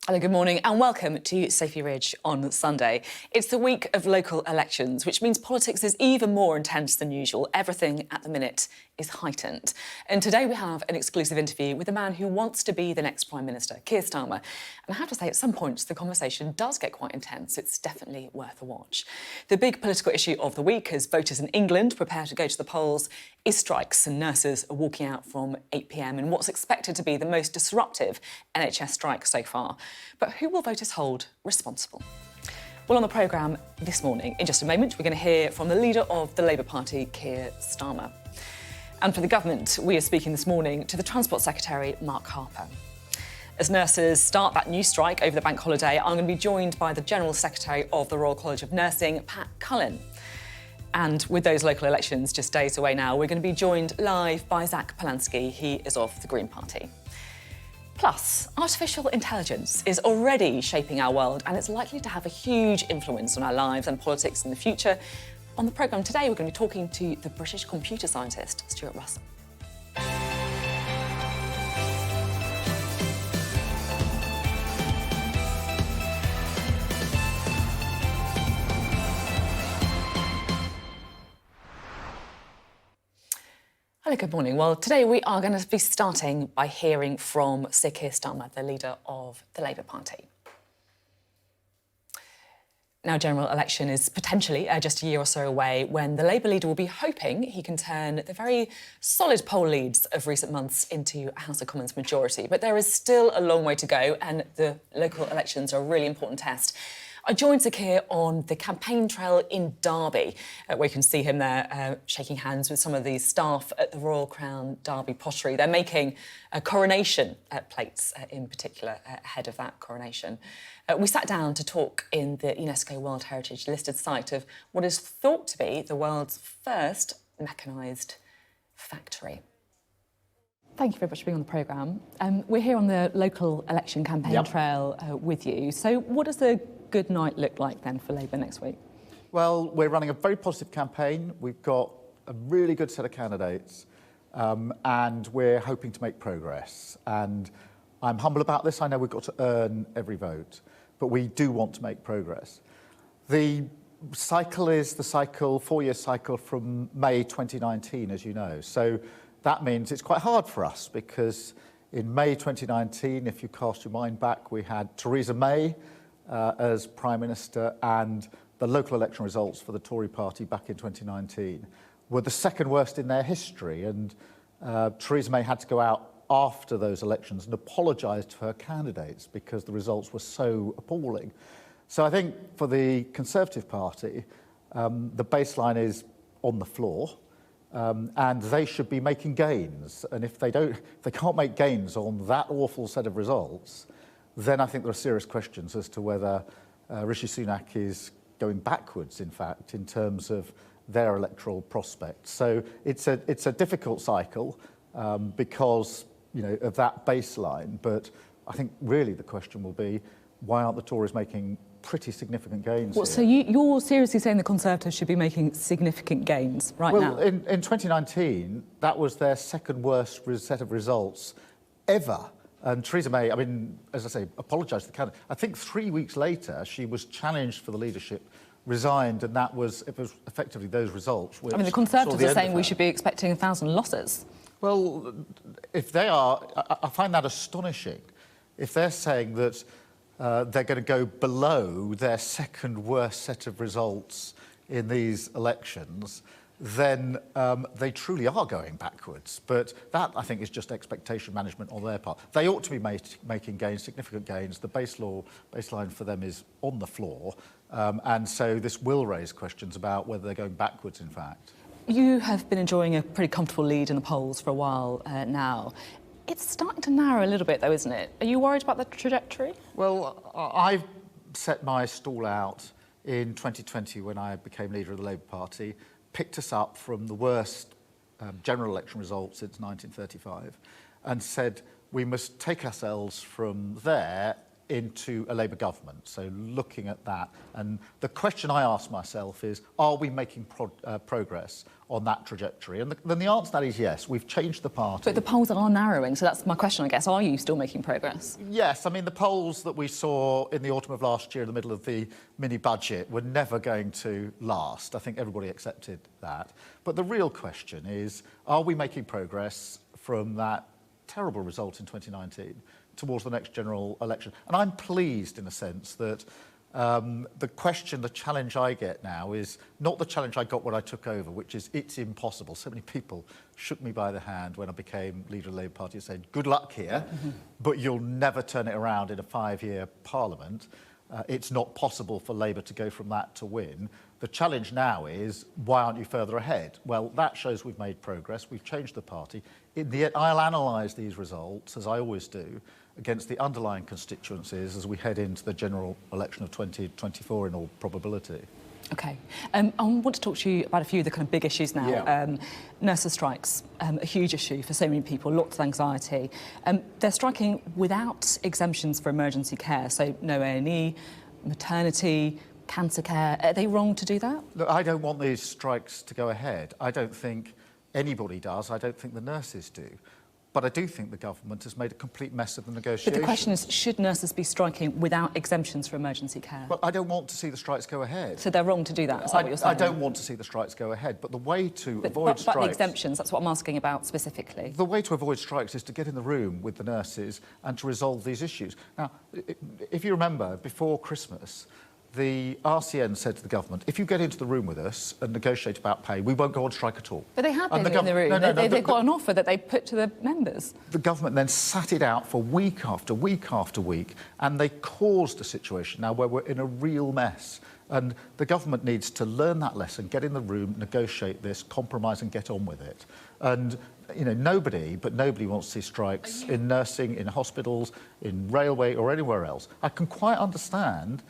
Hello, good morning and welcome to Sophy Ridge on Sunday. It's the week of local elections, which means politics is even more intense than usual. Everything at the minute is heightened. And today we have an exclusive interview with a man who wants to be the next Prime Minister, Keir Starmer. And I have to say, at some points, the conversation does get quite intense. It's definitely worth a watch. The big political issue of the week, as voters in England prepare to go to the polls, is strikes, and nurses are walking out from 8 p.m. in what's expected to be the most disruptive NHS strike so far. But who will voters hold responsible? Well, on the programme this morning, in just a moment, we're going to hear from the leader of the Labour Party, Keir Starmer. And for the government, we are speaking this morning to the Transport Secretary, Mark Harper. As nurses start that new strike over the bank holiday, I'm going to be joined by the General Secretary of the Royal College of Nursing, Pat Cullen. And with those local elections just days away now, we're going to be joined live by Zack Polanski. He is of the Green Party. Plus, artificial intelligence is already shaping our world and it's likely to have a huge influence on our lives and politics in the future. On the programme today, we're going to be talking to the British computer scientist, Stuart. Hello, good morning. Well, today we are going to be starting by hearing from Sir Keir Starmer, the leader of the Labour Party. Now, general election is potentially just a year or so away when the Labour leader will be hoping he can turn the very solid poll leads of recent months into a House of Commons majority. But there is still a long way to go and the local elections are a really important test. I joined Sir Keir on the campaign trail in Derby, where you can see him there shaking hands with some of the staff at the Royal Crown Derby pottery. They're making coronation plates in particular ahead of that coronation. We sat down to talk in the UNESCO World Heritage listed site of what is thought to be the world's first mechanised factory. Thank you very much for being on the programme. We're here on the local election campaign trail with you. So what does a good night look like then for Labour next week? Well, we're running a very positive campaign. We've got a really good set of candidates and we're hoping to make progress. And I'm humble about this. I know we've got to earn every vote, but we do want to make progress. The cycle is the cycle, 4-year cycle from May 2019, as you know. So that means it's quite hard for us because in May 2019, if you cast your mind back, we had Theresa May as Prime Minister, and the local election results for the Tory party back in 2019 were the second worst in their history. And Theresa May had to go out after those elections and apologise to her candidates because the results were so appalling. So I think for the Conservative Party, the baseline is on the floor. And they should be making gains. And if they can't make gains on that awful set of results, then I think there are serious questions as to whether Rishi Sunak is going backwards, in fact, in terms of their electoral prospects. So it's a difficult cycle because of that baseline. But I think really the question will be, why aren't the Tories making pretty significant gains here? So you're seriously saying the Conservatives should be making significant gains now? Well, in 2019, that was their second worst set of results ever. And Theresa May, I mean, as I say, apologised to the candidate. I think 3 weeks later, she was challenged for the leadership, resigned, and it was effectively those results. I mean, the Conservatives are saying we should be expecting 1,000 losses. Well, if they are, I find that astonishing. If they're saying that they're going to go below their second worst set of results in these elections, then they truly are going backwards. But that, I think, is just expectation management on their part. They ought to be making gains, significant gains. The baseline for them is on the floor. And so this will raise questions about whether they're going backwards, in fact. You have been enjoying a pretty comfortable lead in the polls for a while now. It's starting to narrow a little bit, though, isn't it? Are you worried about the trajectory? Well, I've set my stall out in 2020 when I became leader of the Labour Party, picked us up from the worst general election results since 1935 and said we must take ourselves from there into a Labour government, so looking at that. And the question I ask myself is, are we making progress on that trajectory? And then the answer to that is yes, we've changed the party. But the polls are narrowing, so that's my question, I guess. Are you still making progress? Yes, I mean, the polls that we saw in the autumn of last year, in the middle of the mini-budget, were never going to last. I think everybody accepted that. But the real question is, are we making progress from that terrible result in 2019 towards the next general election? And I'm pleased in a sense that the challenge I get now is not the challenge I got when I took over, which is it's impossible. So many people shook me by the hand when I became leader of the Labour Party and said, good luck here, but you'll never turn it around in a 5-year parliament. It's not possible for Labour to go from that to win. The challenge now is, why aren't you further ahead? Well, that shows we've made progress. We've changed the party. I'll analyse these results, as I always do, against the underlying constituencies as we head into the general election of 2024 in all probability. OK. I want to talk to you about a few of the kind of big issues now. Yeah. Nurses' strikes, a huge issue for so many people, lots of anxiety. They're striking without exemptions for emergency care, so no A&E, maternity, cancer care. Are they wrong to do that? Look, I don't want these strikes to go ahead. I don't think anybody does. I don't think the nurses do. But I do think the government has made a complete mess of the negotiations. But the question is, should nurses be striking without exemptions for emergency care? Well, I don't want to see the strikes go ahead. So they're wrong to do that, is that what you're saying? I don't want to see the strikes go ahead, but the way to avoid strikes... But the exemptions, that's what I'm asking about specifically. The way to avoid strikes is to get in the room with the nurses and to resolve these issues. Now, if you remember, before Christmas, the RCN said to the government, if you get into the room with us and negotiate about pay, we won't go on strike at all. But they have been in the room. They've got an offer that they put to the members. The government then sat it out for week after week after week, and they caused a situation now where we're in a real mess. And the government needs to learn that lesson, get in the room, negotiate this, compromise and get on with it. And, you know, nobody wants to see strikes in nursing, in hospitals, in railway or anywhere else. I can quite understand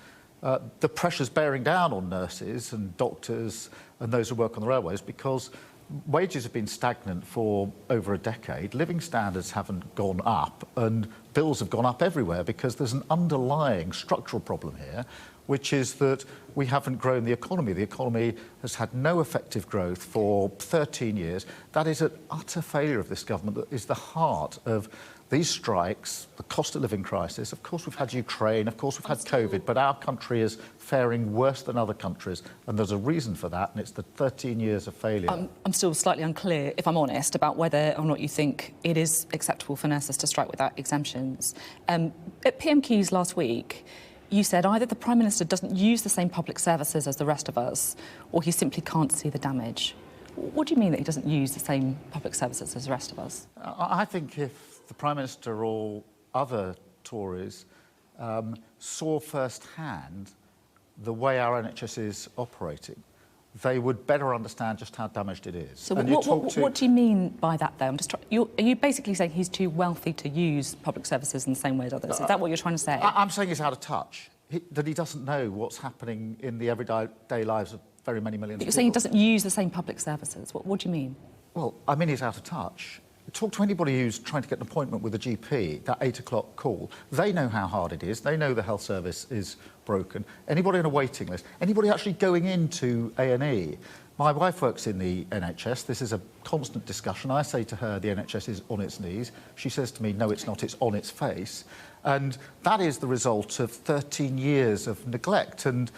the pressures bearing down on nurses and doctors and those who work on the railways, because wages have been stagnant for over a decade, living standards haven't gone up, and bills have gone up everywhere because there's an underlying structural problem here, which is that we haven't grown the economy. The economy has had no effective growth for 13 years. That is an utter failure of this government. That is the heart of these strikes, the cost of living crisis. Of course, we've had Ukraine, of course, we've had COVID, but our country is faring worse than other countries, and there's a reason for that, and it's the 13 years of failure. I'm still slightly unclear, if I'm honest, about whether or not you think it is acceptable for nurses to strike without exemptions. At PM Keys last week, you said either the Prime Minister doesn't use the same public services as the rest of us, or he simply can't see the damage. What do you mean that he doesn't use the same public services as the rest of us? I think if the Prime Minister or other Tories saw firsthand the way our NHS is operating, they would better understand just how damaged it is. So what do you mean by that, though? Are you basically saying he's too wealthy to use public services in the same way as others? Is that what you're trying to say? I'm saying he's out of touch, that he doesn't know what's happening in the everyday lives of very many millions of people. You're saying he doesn't use the same public services. What do you mean? Well, I mean he's out of touch. Talk to anybody who's trying to get an appointment with a GP, that 8 o'clock call. They know how hard it is. They know the health service is broken. Anybody on a waiting list, anybody actually going into A&E. My wife works in the NHS. This is a constant discussion. I say to her, the NHS is on its knees. She says to me, no, it's not, it's on its face. And that is the result of 13 years of neglect. And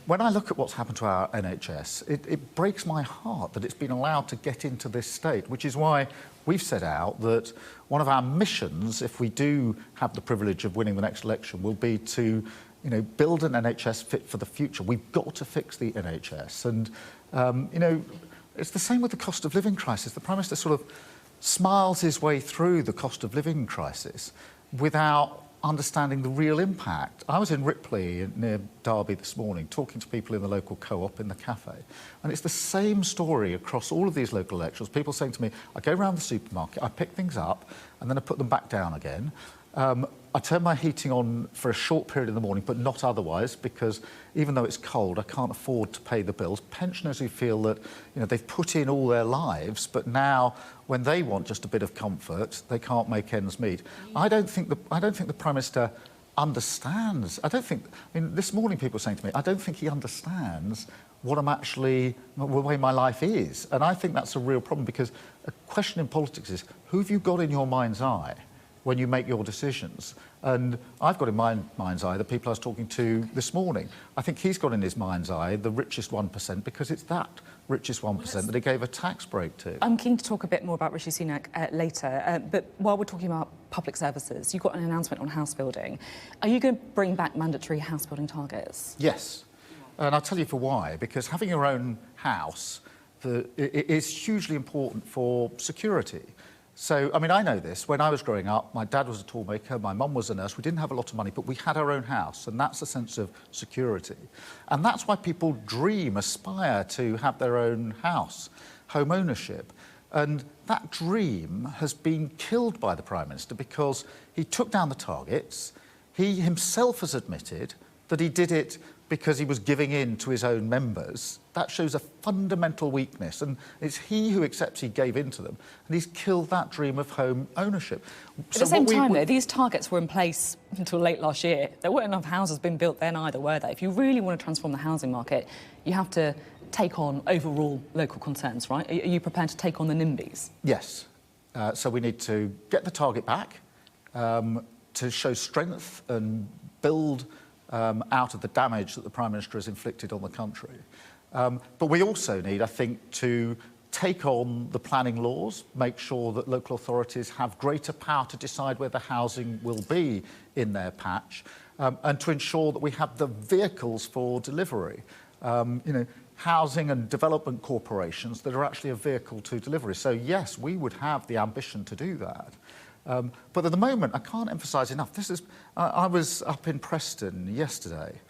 when I look at what's happened to our NHS, it breaks my heart that it's been allowed to get into this state, which is why we've set out that one of our missions, if we do have the privilege of winning the next election, will be to, you know, build an NHS fit for the future. We've got to fix the NHS. And, you know, it's the same with the cost of living crisis. The Prime Minister sort of smiles his way through the cost of living crisis without understanding the real impact. I was in Ripley near Derby this morning talking to people in the local co-op in the cafe, and it's the same story across all of these local elections. People saying to me, I go around the supermarket, I pick things up and then I put them back down again. I turn my heating on for a short period in the morning, but not otherwise, because even though it's cold, I can't afford to pay the bills. Pensioners who feel that, you know, they've put in all their lives, but now when they want just a bit of comfort, they can't make ends meet. I don't think the Prime Minister understands. I don't think, I mean, this morning people were saying to me, I don't think he understands what I'm actually, the way my life is. And I think that's a real problem, because a question in politics is, who have you got in your mind's eye when you make your decisions? And I've got in my mind's eye the people I was talking to this morning. I think he's got in his mind's eye the richest 1%, because it's that richest 1% that he gave a tax break to. I'm keen to talk a bit more about Rishi Sunak later, but while we're talking about public services, you've got an announcement on house building. Are you going to bring back mandatory house building targets? Yes. And I'll tell you for why. Because having your own house it is hugely important for security. So, I mean, I know this. When I was growing up, my dad was a toolmaker, my mum was a nurse. We didn't have a lot of money, but we had our own house, and that's a sense of security. And that's why people dream, aspire to have their own house, home ownership. And that dream has been killed by the Prime Minister, because he took down the targets. He himself has admitted that he did it because he was giving in to his own members. That shows a fundamental weakness, and it's he who accepts he gave in to them, and he's killed that dream of home ownership. At the same time, though, these targets were in place until late last year. There weren't enough houses being built then either, were they? If you really want to transform the housing market, you have to take on overall local concerns, right? Are you prepared to take on the NIMBYs? Yes. So we need to get the target back, to show strength and build out of the damage that the Prime Minister has inflicted on the country. But we also need, I think, to take on the planning laws, make sure that local authorities have greater power to decide where the housing will be in their patch, and to ensure that we have the vehicles for delivery. You know, housing and development corporations that are actually a vehicle to delivery. So, yes, we would have the ambition to do that. But at the moment, I can't emphasise enough, this is, I was up in Preston yesterday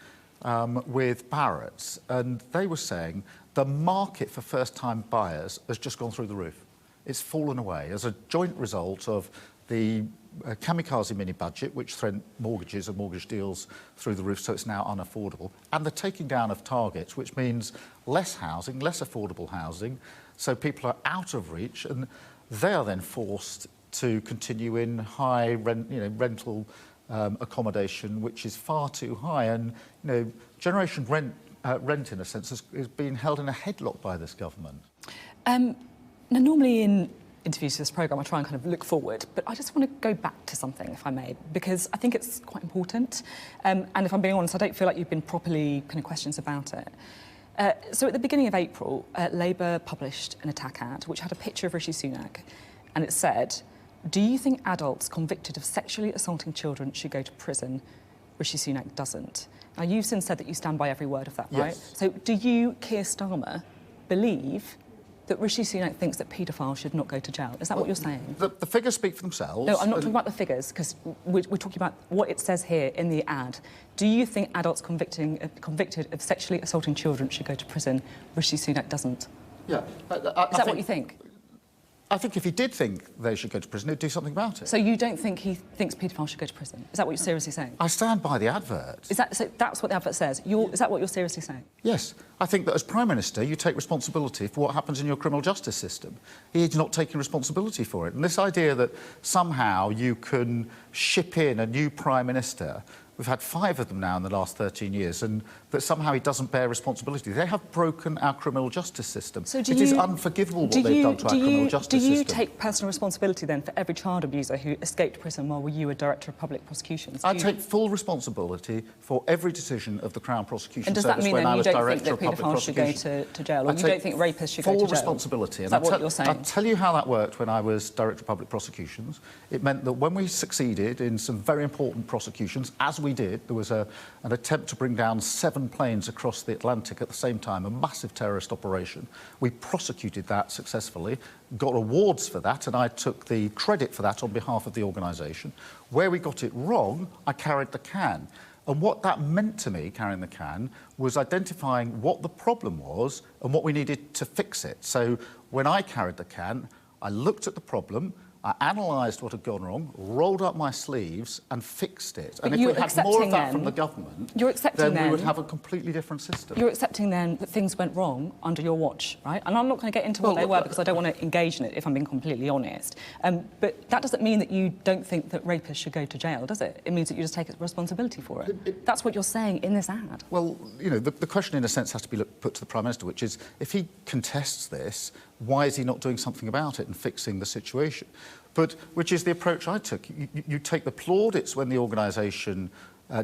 with Barrett's, and they were saying the market for first-time buyers has just gone through the roof. It's fallen away as a joint result of the kamikaze mini-budget, which sent mortgages and mortgage deals through the roof, so it's now unaffordable, and the taking down of targets, which means less housing, less affordable housing, so people are out of reach, and they are then forced to continue in high rent, rental accommodation, which is far too high. And generation rent in a sense is being held in a headlock by this government. Now, normally in interviews for this programme, I try and kind of look forward, but I just want to go back to something, if I may, because I think it's quite important. And if I'm being honest, I don't feel like you've been properly kind of questions about it. So at the beginning of April, Labour published an attack ad which had a picture of Rishi Sunak, and it said, "Do you think adults convicted of sexually assaulting children should go to prison? Rishi Sunak doesn't." Now, you've since said that you stand by every word of that, right? Yes. So do you, Keir Starmer, believe that Rishi Sunak thinks that paedophiles should not go to jail? Is that what you're saying? The figures speak for themselves. No, I'm not talking about the figures, because we're talking about what it says here in the ad. Do you think adults convicted of sexually assaulting children should go to prison? Rishi Sunak doesn't. Yeah. Is that what you think? I think if he did think they should go to prison, he'd do something about it. So you don't think he thinks paedophiles should go to prison? Is that what you're seriously saying? I stand by the advert. So that's what the advert says? Is that what you're seriously saying? Yes. I think that as Prime Minister, you take responsibility for what happens in your criminal justice system. He's not taking responsibility for it. And this idea that somehow you can ship in a new Prime Minister, we've had 5 of them now in the last 13 years, and that somehow he doesn't bear responsibility. They have broken our criminal justice system. So it is unforgivable what they've done to our criminal justice system. Do you take personal responsibility then for every child abuser who escaped prison while you were Director of Public Prosecutions? I take full responsibility for every decision of the Crown Prosecution Service. Service when I was Director of Public And does that mean then you don't think that paedophiles should go to jail, or you don't think rapists should go to jail? Full responsibility. Is that what you're saying? I'll tell you how that worked when I was Director of Public Prosecutions. It meant that when we succeeded in some very important prosecutions, as we did, there was an attempt to bring down 7 planes across the Atlantic at the same time, a massive terrorist operation. We prosecuted that successfully, got awards for that, and I took the credit for that on behalf of the organisation. Where we got it wrong, I carried the can. And what that meant to me, carrying the can, was identifying what the problem was and what we needed to fix it. So when I carried the can, I looked at the problem, I analysed what had gone wrong, rolled up my sleeves and fixed it. But and if we had more of that then, from the government, then we would have a completely different system. You're accepting then that things went wrong under your watch, right? And I'm not going to get into what they were because I don't want to engage in it, if I'm being completely honest. But that doesn't mean that you don't think that rapists should go to jail, does it? It means that you just take responsibility for it. That's what you're saying in this ad. Well, you know, the question in a sense has to be put to the Prime Minister, which is, if he contests this, why is he not doing something about it and fixing the situation? But which is the approach I took. You take the plaudits when the organisation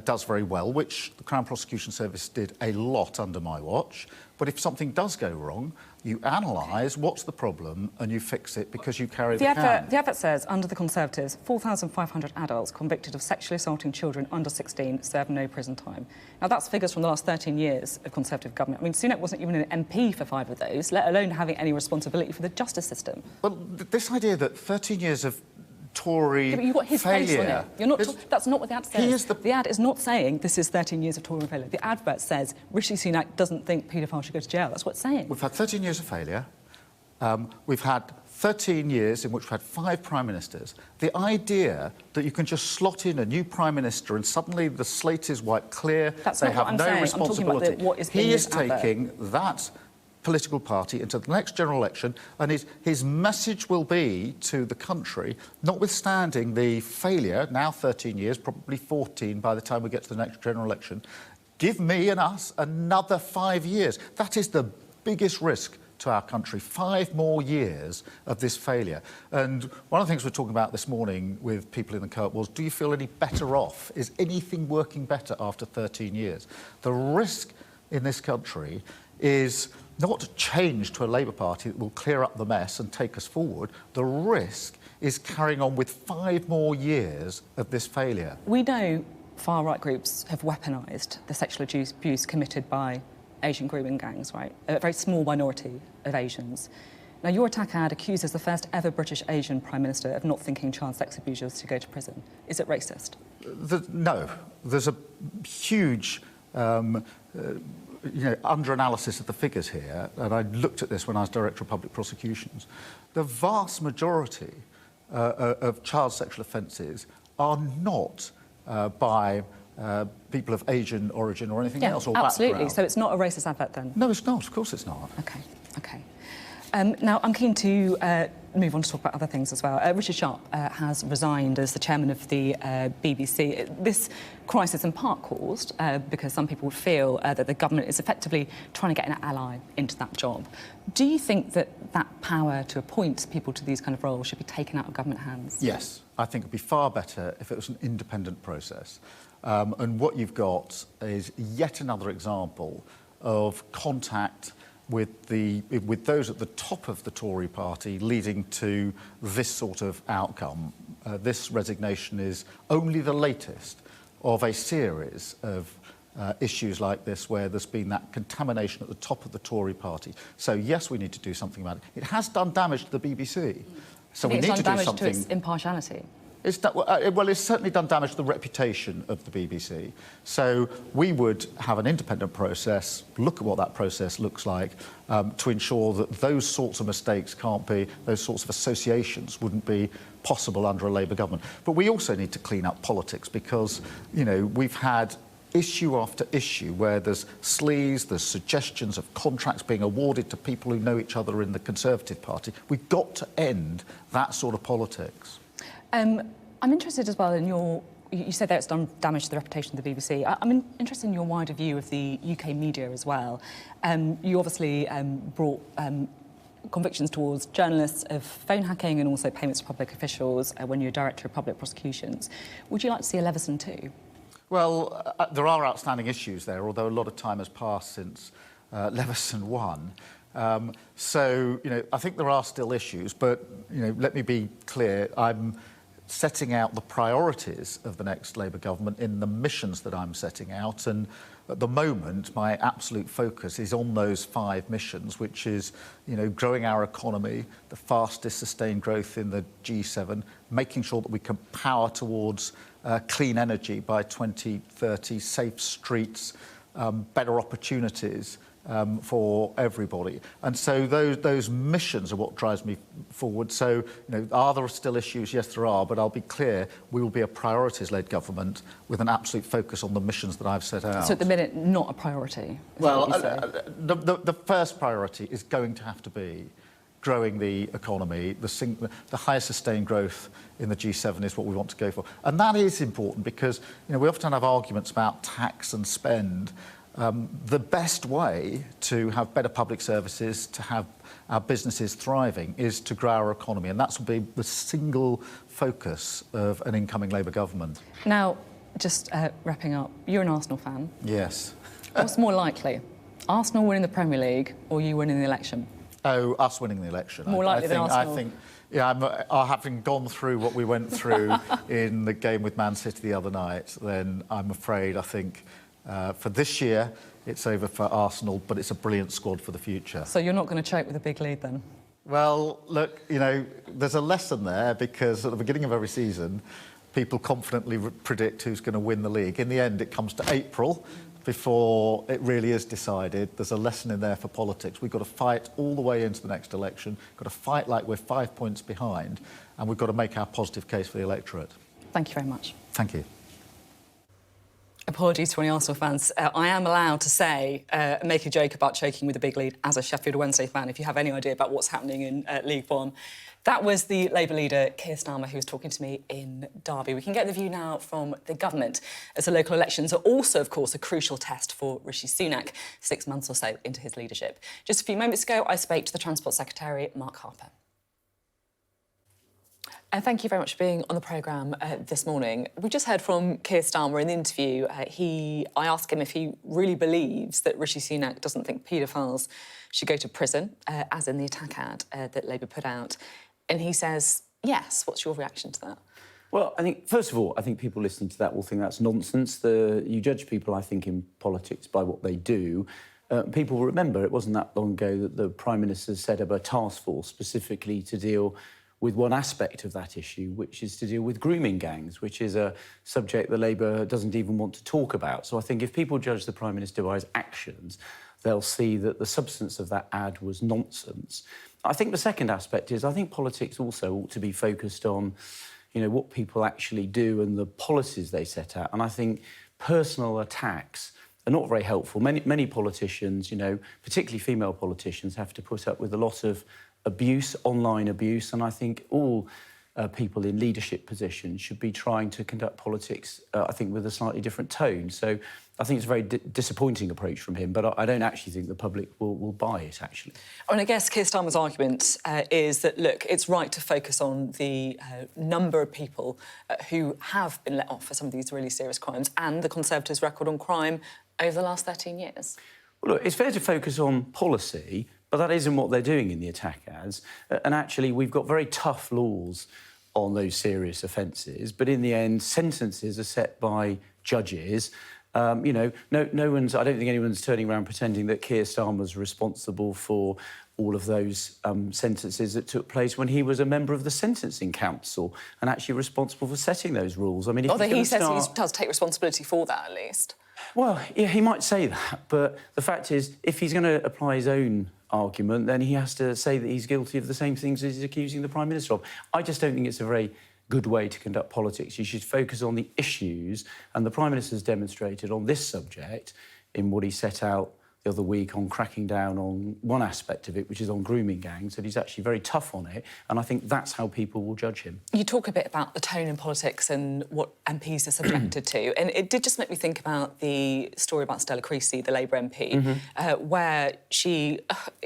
does very well, which the Crown Prosecution Service did a lot under my watch. But if something does go wrong, you analyse what's the problem and you fix it because you carry the can. The advert says, under the Conservatives, 4,500 adults convicted of sexually assaulting children under 16 serve no prison time. Now, that's figures from the last 13 years of Conservative government. I mean, Sunak wasn't even an MP for 5 of those, let alone having any responsibility for the justice system. Well, this idea that 13 years of Tory but you've got his failure... face on it. You're not that's not what the ad says. The ad is not saying this is 13 years of Tory failure. The advert says Rishi Sunak doesn't think paedophiles should go to jail. That's what it's saying. We've had 13 years of failure. We've had 13 years in which we've had 5 Prime Ministers. The idea that you can just slot in a new Prime Minister and suddenly the slate is wiped clear, they have no responsibility. I'm talking about what is he is in this taking that political party into the next general election, and his message will be to the country, notwithstanding the failure, now 13 years, probably 14 by the time we get to the next general election, give me and us another 5 years. That is the biggest risk to our country, 5 more years of this failure. And one of the things we're talking about this morning with people in the co-op was, do you feel any better off? Is anything working better after 13 years? The risk in this country is not change to a Labour Party that will clear up the mess and take us forward. The risk is carrying on with 5 more years of this failure. We know far-right groups have weaponised the sexual abuse committed by Asian grooming gangs, right? A very small minority of Asians. Now, your attack ad accuses the first ever British Asian Prime Minister of not thinking child sex abusers should go to prison. Is it racist? No. There's a huge under-analysis of the figures here, and I looked at this when I was Director of Public Prosecutions. The vast majority of child sexual offences are not by people of Asian origin or anything else or absolutely. background. So it's not a racist advert then? No, it's not. Of course it's not. OK. Now, I'm keen to move on to talk about other things as well. Richard Sharp has resigned as the chairman of the BBC. This crisis in part caused because some people feel that the government is effectively trying to get an ally into that job. Do you think that that power to appoint people to these kind of roles should be taken out of government hands? Yes. I think it would be far better if it was an independent process. And what you've got is yet another example of contact with those at the top of the Tory party leading to this sort of outcome. This resignation is only the latest of a series of issues like this where there's been that contamination at the top of the Tory party. So, yes, we need to do something about it. It has done damage to the BBC. So we need to do something. It's done damage to its impartiality. It's certainly done damage to the reputation of the BBC. So we would have an independent process, look at what that process looks like, to ensure that those sorts of mistakes can't be, those sorts of associations wouldn't be possible under a Labour government. But we also need to clean up politics because, you know, we've had issue after issue where there's sleaze, there's suggestions of contracts being awarded to people who know each other in the Conservative Party. We've got to end that sort of politics. I'm interested as well in you said that it's done damage to the reputation of the BBC. I'm interested in your wider view of the UK media as well. You obviously brought convictions towards journalists of phone hacking and also payments to public officials when you were Director of Public Prosecutions. Would you like to see a Leveson too? Well, there are outstanding issues there, although a lot of time has passed since Leveson won. So, you know, I think there are still issues, but, you know, let me be clear, I'm setting out the priorities of the next Labour government in the missions that I'm setting out, and at the moment my absolute focus is on those 5 missions, which is, you know, growing our economy, the fastest sustained growth in the G7, making sure that we can power towards clean energy by 2030, safe streets, better opportunities, for everybody. And so those missions are what drives me forward. So, are there still issues? Yes, there are, but I'll be clear, we will be a priorities-led government with an absolute focus on the missions that I've set out. So at the minute, not a priority? Well, the first priority is going to have to be growing the economy. The highest sustained growth in the G7 is what we want to go for. And that is important because, we often have arguments about tax and spend. The best way to have better public services, to have our businesses thriving, is to grow our economy. And that's will be the single focus of an incoming Labour government. Now, just wrapping up, you're an Arsenal fan. Yes. What's more likely, Arsenal winning the Premier League or you winning the election? Oh, us winning the election. More likely than Arsenal? I think, having gone through what we went through in the game with Man City the other night, then I'm afraid, for this year, it's over for Arsenal, but it's a brilliant squad for the future. So you're not going to choke with a big lead then? Well, look, there's a lesson there because at the beginning of every season, people confidently predict who's going to win the league. In the end, it comes to April before it really is decided. There's a lesson in there for politics. We've got to fight all the way into the next election, got to fight like we're 5 points behind, and we've got to make our positive case for the electorate. Thank you very much. Thank you. Apologies to any Arsenal fans. I am allowed to say, make a joke about choking with a big lead as a Sheffield Wednesday fan, if you have any idea about what's happening in League One. That was the Labour leader, Keir Starmer, who was talking to me in Derby. We can get the view now from the government, as the local elections are also, of course, a crucial test for Rishi Sunak, 6 months or so into his leadership. Just a few moments ago, I spoke to the Transport Secretary, Mark Harper. Thank you very much for being on the programme this morning. We just heard from Keir Starmer in the interview. I asked him if he really believes that Rishi Sunak doesn't think paedophiles should go to prison, as in the attack ad that Labour put out. And he says, yes. What's your reaction to that? Well, first of all, I think people listening to that will think that's nonsense. You judge people, I think, in politics by what they do. People will remember it wasn't that long ago that the Prime Minister set up a task force specifically to deal with one aspect of that issue, which is to deal with grooming gangs, which is a subject that Labour doesn't even want to talk about. So I think if people judge the Prime Minister by his actions, they'll see that the substance of that ad was nonsense. I think the second aspect is I think politics also ought to be focused on, what people actually do and the policies they set out. And I think personal attacks are not very helpful. Many politicians, particularly female politicians, have to put up with a lot of abuse, online abuse, and I think all people in leadership positions should be trying to conduct politics, with a slightly different tone. So I think it's a very disappointing approach from him, but I don't actually think the public will buy it, actually. And I guess Keir Starmer's argument is that, look, it's right to focus on the number of people who have been let off for some of these really serious crimes and the Conservatives' record on crime over the last 13 years. Well, look, it's fair to focus on policy, but that isn't what they're doing in the attack ads. And actually, we've got very tough laws on those serious offences, but in the end, sentences are set by judges. No one's. I don't think anyone's turning around pretending that Keir Starmer's responsible for all of those sentences that took place when he was a member of the Sentencing Council and actually responsible for setting those rules. Although he says he does take responsibility for that, at least. Well, yeah, he might say that, but the fact is, if he's going to apply his own argument, then he has to say that he's guilty of the same things as he's accusing the Prime Minister of. I just don't think it's a very good way to conduct politics. You should focus on the issues, and the Prime Minister's demonstrated on this subject in what he set out the other week on cracking down on one aspect of it, which is on grooming gangs, that he's actually very tough on it, and I think that's how people will judge him. You talk a bit about the tone in politics and what MPs are subjected to, and it did just make me think about the story about Stella Creasy, the Labour MP, where she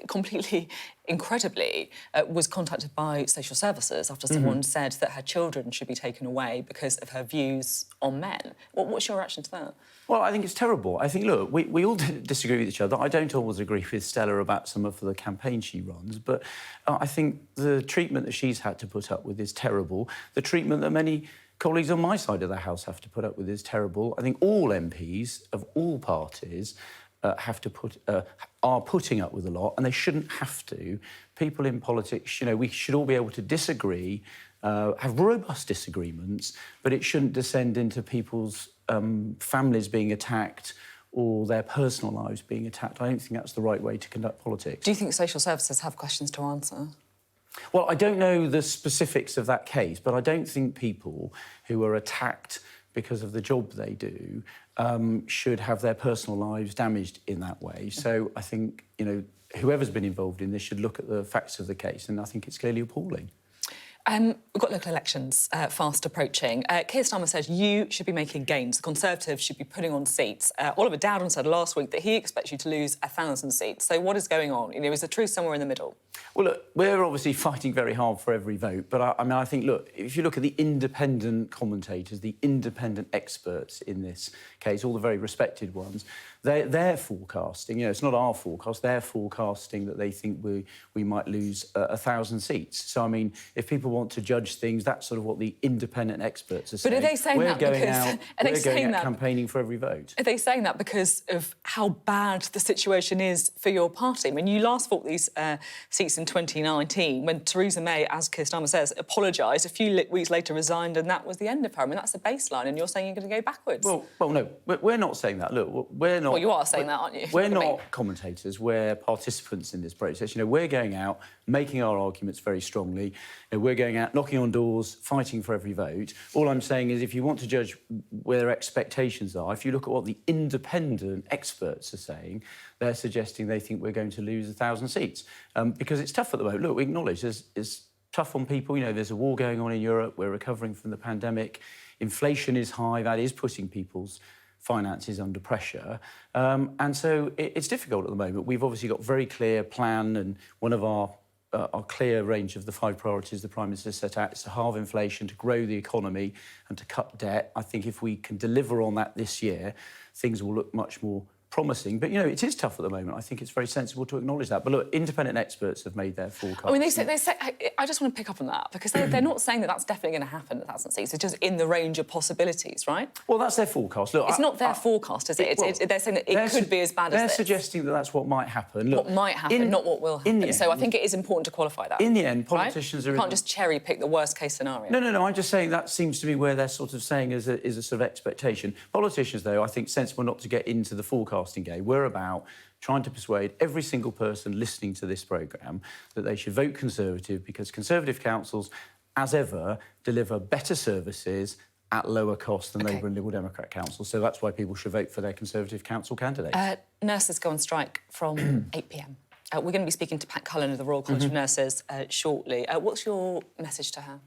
completely, incredibly, was contacted by social services after someone said that her children should be taken away because of her views on men. What's your reaction to that? Well, I think it's terrible. I think, look, we all disagree with each other. I don't always agree with Stella about some of the campaigns she runs, but I think the treatment that she's had to put up with is terrible. The treatment that many colleagues on my side of the House have to put up with is terrible. I think all MPs of all parties are putting up with a lot, and they shouldn't have to. People in politics, we should all be able to disagree, have robust disagreements, but it shouldn't descend into people's families being attacked or their personal lives being attacked. I don't think that's the right way to conduct politics. Do you think social services have questions to answer? Well, I don't know the specifics of that case, but I don't think people who are attacked because of the job they do should have their personal lives damaged in that way. So I think, whoever's been involved in this should look at the facts of the case, and I think it's clearly appalling. We've got local elections fast approaching. Keir Starmer says you should be making gains. The Conservatives should be putting on seats. Oliver Dowden said last week that he expects you to lose 1,000 seats. So what is going on? Is the truth somewhere in the middle? Well, look, we're obviously fighting very hard for every vote. But I think, look, if you look at the independent commentators, the independent experts in this case, all the very respected ones, they're forecasting, it's not our forecast, they're forecasting that they think we might lose 1,000 seats. So, I mean, if people want to judge things, that's sort of what the independent experts are saying. But are they saying that because... We're going out campaigning for every vote. Are they saying that because of how bad the situation is for your party? I mean, you last fought these seats in 2019 when Theresa May, as Keir Starmer says, apologised, a few weeks later resigned, and that was the end of her. I mean, that's the baseline, and you're saying you're going to go backwards. Well, no, we're not saying that. Look, we're not... Well, you are saying that, aren't you? We're not commentators, we're participants in this process. We're going out, making our arguments very strongly. We're going out, knocking on doors, fighting for every vote. All I'm saying is if you want to judge where expectations are, if you look at what the independent experts are saying, they're suggesting they think we're going to lose 1,000 seats. Because it's tough at the moment. Look, we acknowledge it's tough on people. There's a war going on in Europe. We're recovering from the pandemic. Inflation is high. That is putting people's finances under pressure. And so it's difficult at the moment. We've obviously got a very clear plan, and one of our clear range of the 5 priorities the Prime Minister set out is to halve inflation, to grow the economy and to cut debt. I think if we can deliver on that this year, things will look much more promising. But, it is tough at the moment. I think it's very sensible to acknowledge that. But, look, independent experts have made their forecast. I mean, they say I just want to pick up on that, because they're not saying that that's definitely going to happen, 1,000 seats. It's just in the range of possibilities, right? Well, that's their forecast. Look, it's not their forecast, is it? They're saying that it could be as bad as this. They're suggesting that that's what might happen. Look, what might happen, not what will happen. So I think it is important to qualify that. In the end, politicians You can't just cherry-pick the worst-case scenario. No. I'm just saying that seems to be where they're sort of saying is a sort of expectation. Politicians, though, I think sensible not to get into the forecasting game. We're about trying to persuade every single person listening to this programme that they should vote Conservative, because Conservative councils, as ever, deliver better services at lower cost than Labour and Liberal Democrat councils. So that's why people should vote for their Conservative council candidates. Nurses go on strike from 8 p.m. We're going to be speaking to Pat Cullen of the Royal College of Nurses shortly. What's your message to her?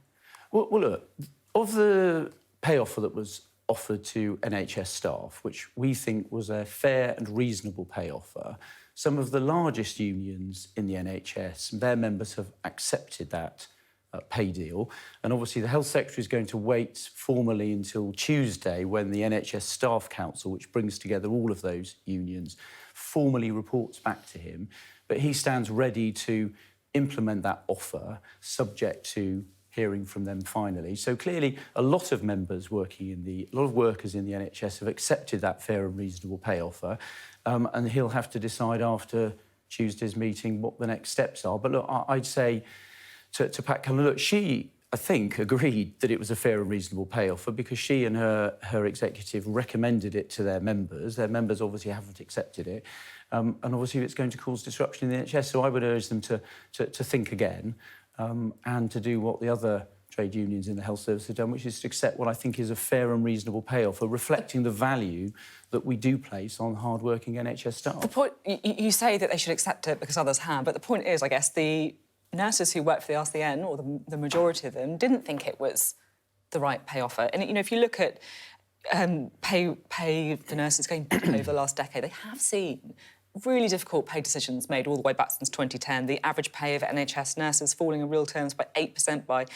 Well, look, of the pay offer that was offered to NHS staff, which we think was a fair and reasonable pay offer, some of the largest unions in the NHS, their members have accepted that pay deal. And obviously the Health Secretary is going to wait formally until Tuesday, when the NHS Staff Council, which brings together all of those unions, formally reports back to him. But he stands ready to implement that offer, subject to hearing from them finally. So clearly a lot of workers in the NHS have accepted that fair and reasonable pay offer, and he'll have to decide after Tuesday's meeting what the next steps are. But look, I'd say to Pat Cullen, look, she, I think, agreed that it was a fair and reasonable pay offer because she and her executive recommended it to their members. Their members obviously haven't accepted it, and obviously it's going to cause disruption in the NHS. So I would urge them to think again. And to do what the other trade unions in the health service have done, which is to accept what I think is a fair and reasonable pay offer, reflecting the value that we do place on hard-working NHS staff. The point, you say that they should accept it because others have, but the point is, I guess, the nurses who work for the RCN, or the majority of them, didn't think it was the right pay offer. And, if you look at pay for nurses going back over the last decade, they have seen really difficult pay decisions made all the way back since 2010. The average pay of NHS nurses falling in real terms by 8%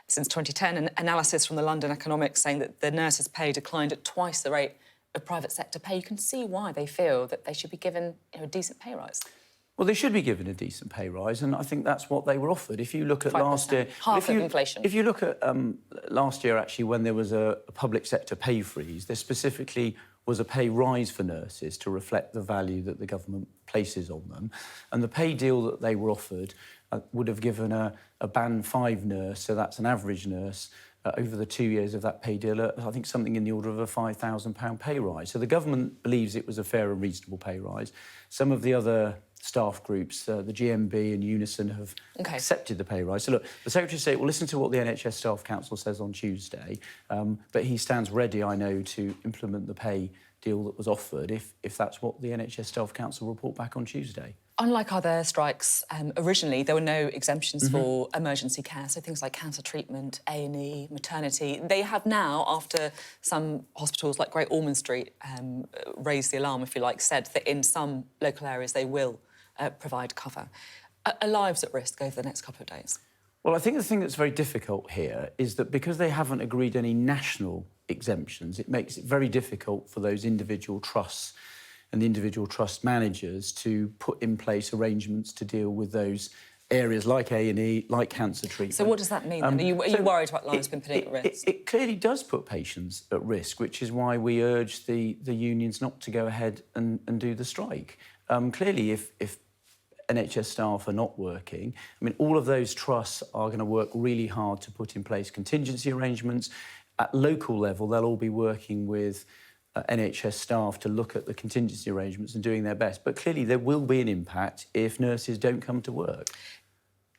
since 2010. And analysis from the London Economics saying that the nurses' pay declined at twice the rate of private sector pay. You can see why they feel that they should be given a decent pay rise. Well, they should be given a decent pay rise, and I think that's what they were offered. If you look at 5%, last year... half of inflation. If you look at last year, actually, when there was a public sector pay freeze, there specifically was a pay rise for nurses to reflect the value that the government places on them. And the pay deal that they were offered would have given a Band 5 nurse, so that's an average nurse, over the 2 years of that pay deal, I think something in the order of a £5,000 pay rise. So the government believes it was a fair and reasonable pay rise. Some of the other staff groups, the GMB and Unison, have accepted the pay rise. So look, the Secretary of State will listen to what the NHS Staff Council says on Tuesday, but he stands ready, I know, to implement the pay deal that was offered if that's what the NHS Staff Council report back on Tuesday. Unlike other strikes, originally there were no exemptions for emergency care, so things like cancer treatment, A&E, maternity. They have now, after some hospitals like Great Ormond Street raised the alarm, if you like, said that in some local areas they will provide cover. Are lives at risk over the next couple of days? Well, I think the thing that's very difficult here is that because they haven't agreed any national exemptions, it makes it very difficult for those individual trusts and the individual trust managers to put in place arrangements to deal with those areas like A&E, like cancer treatment. So what does that mean then? Are you worried about lives being put at risk? It clearly does put patients at risk, which is why we urge the unions not to go ahead and do the strike. Clearly, if NHS staff are not working, I mean, all of those trusts are going to work really hard to put in place contingency arrangements. At local level, they'll all be working with NHS staff to look at the contingency arrangements and doing their best. But clearly there will be an impact if nurses don't come to work.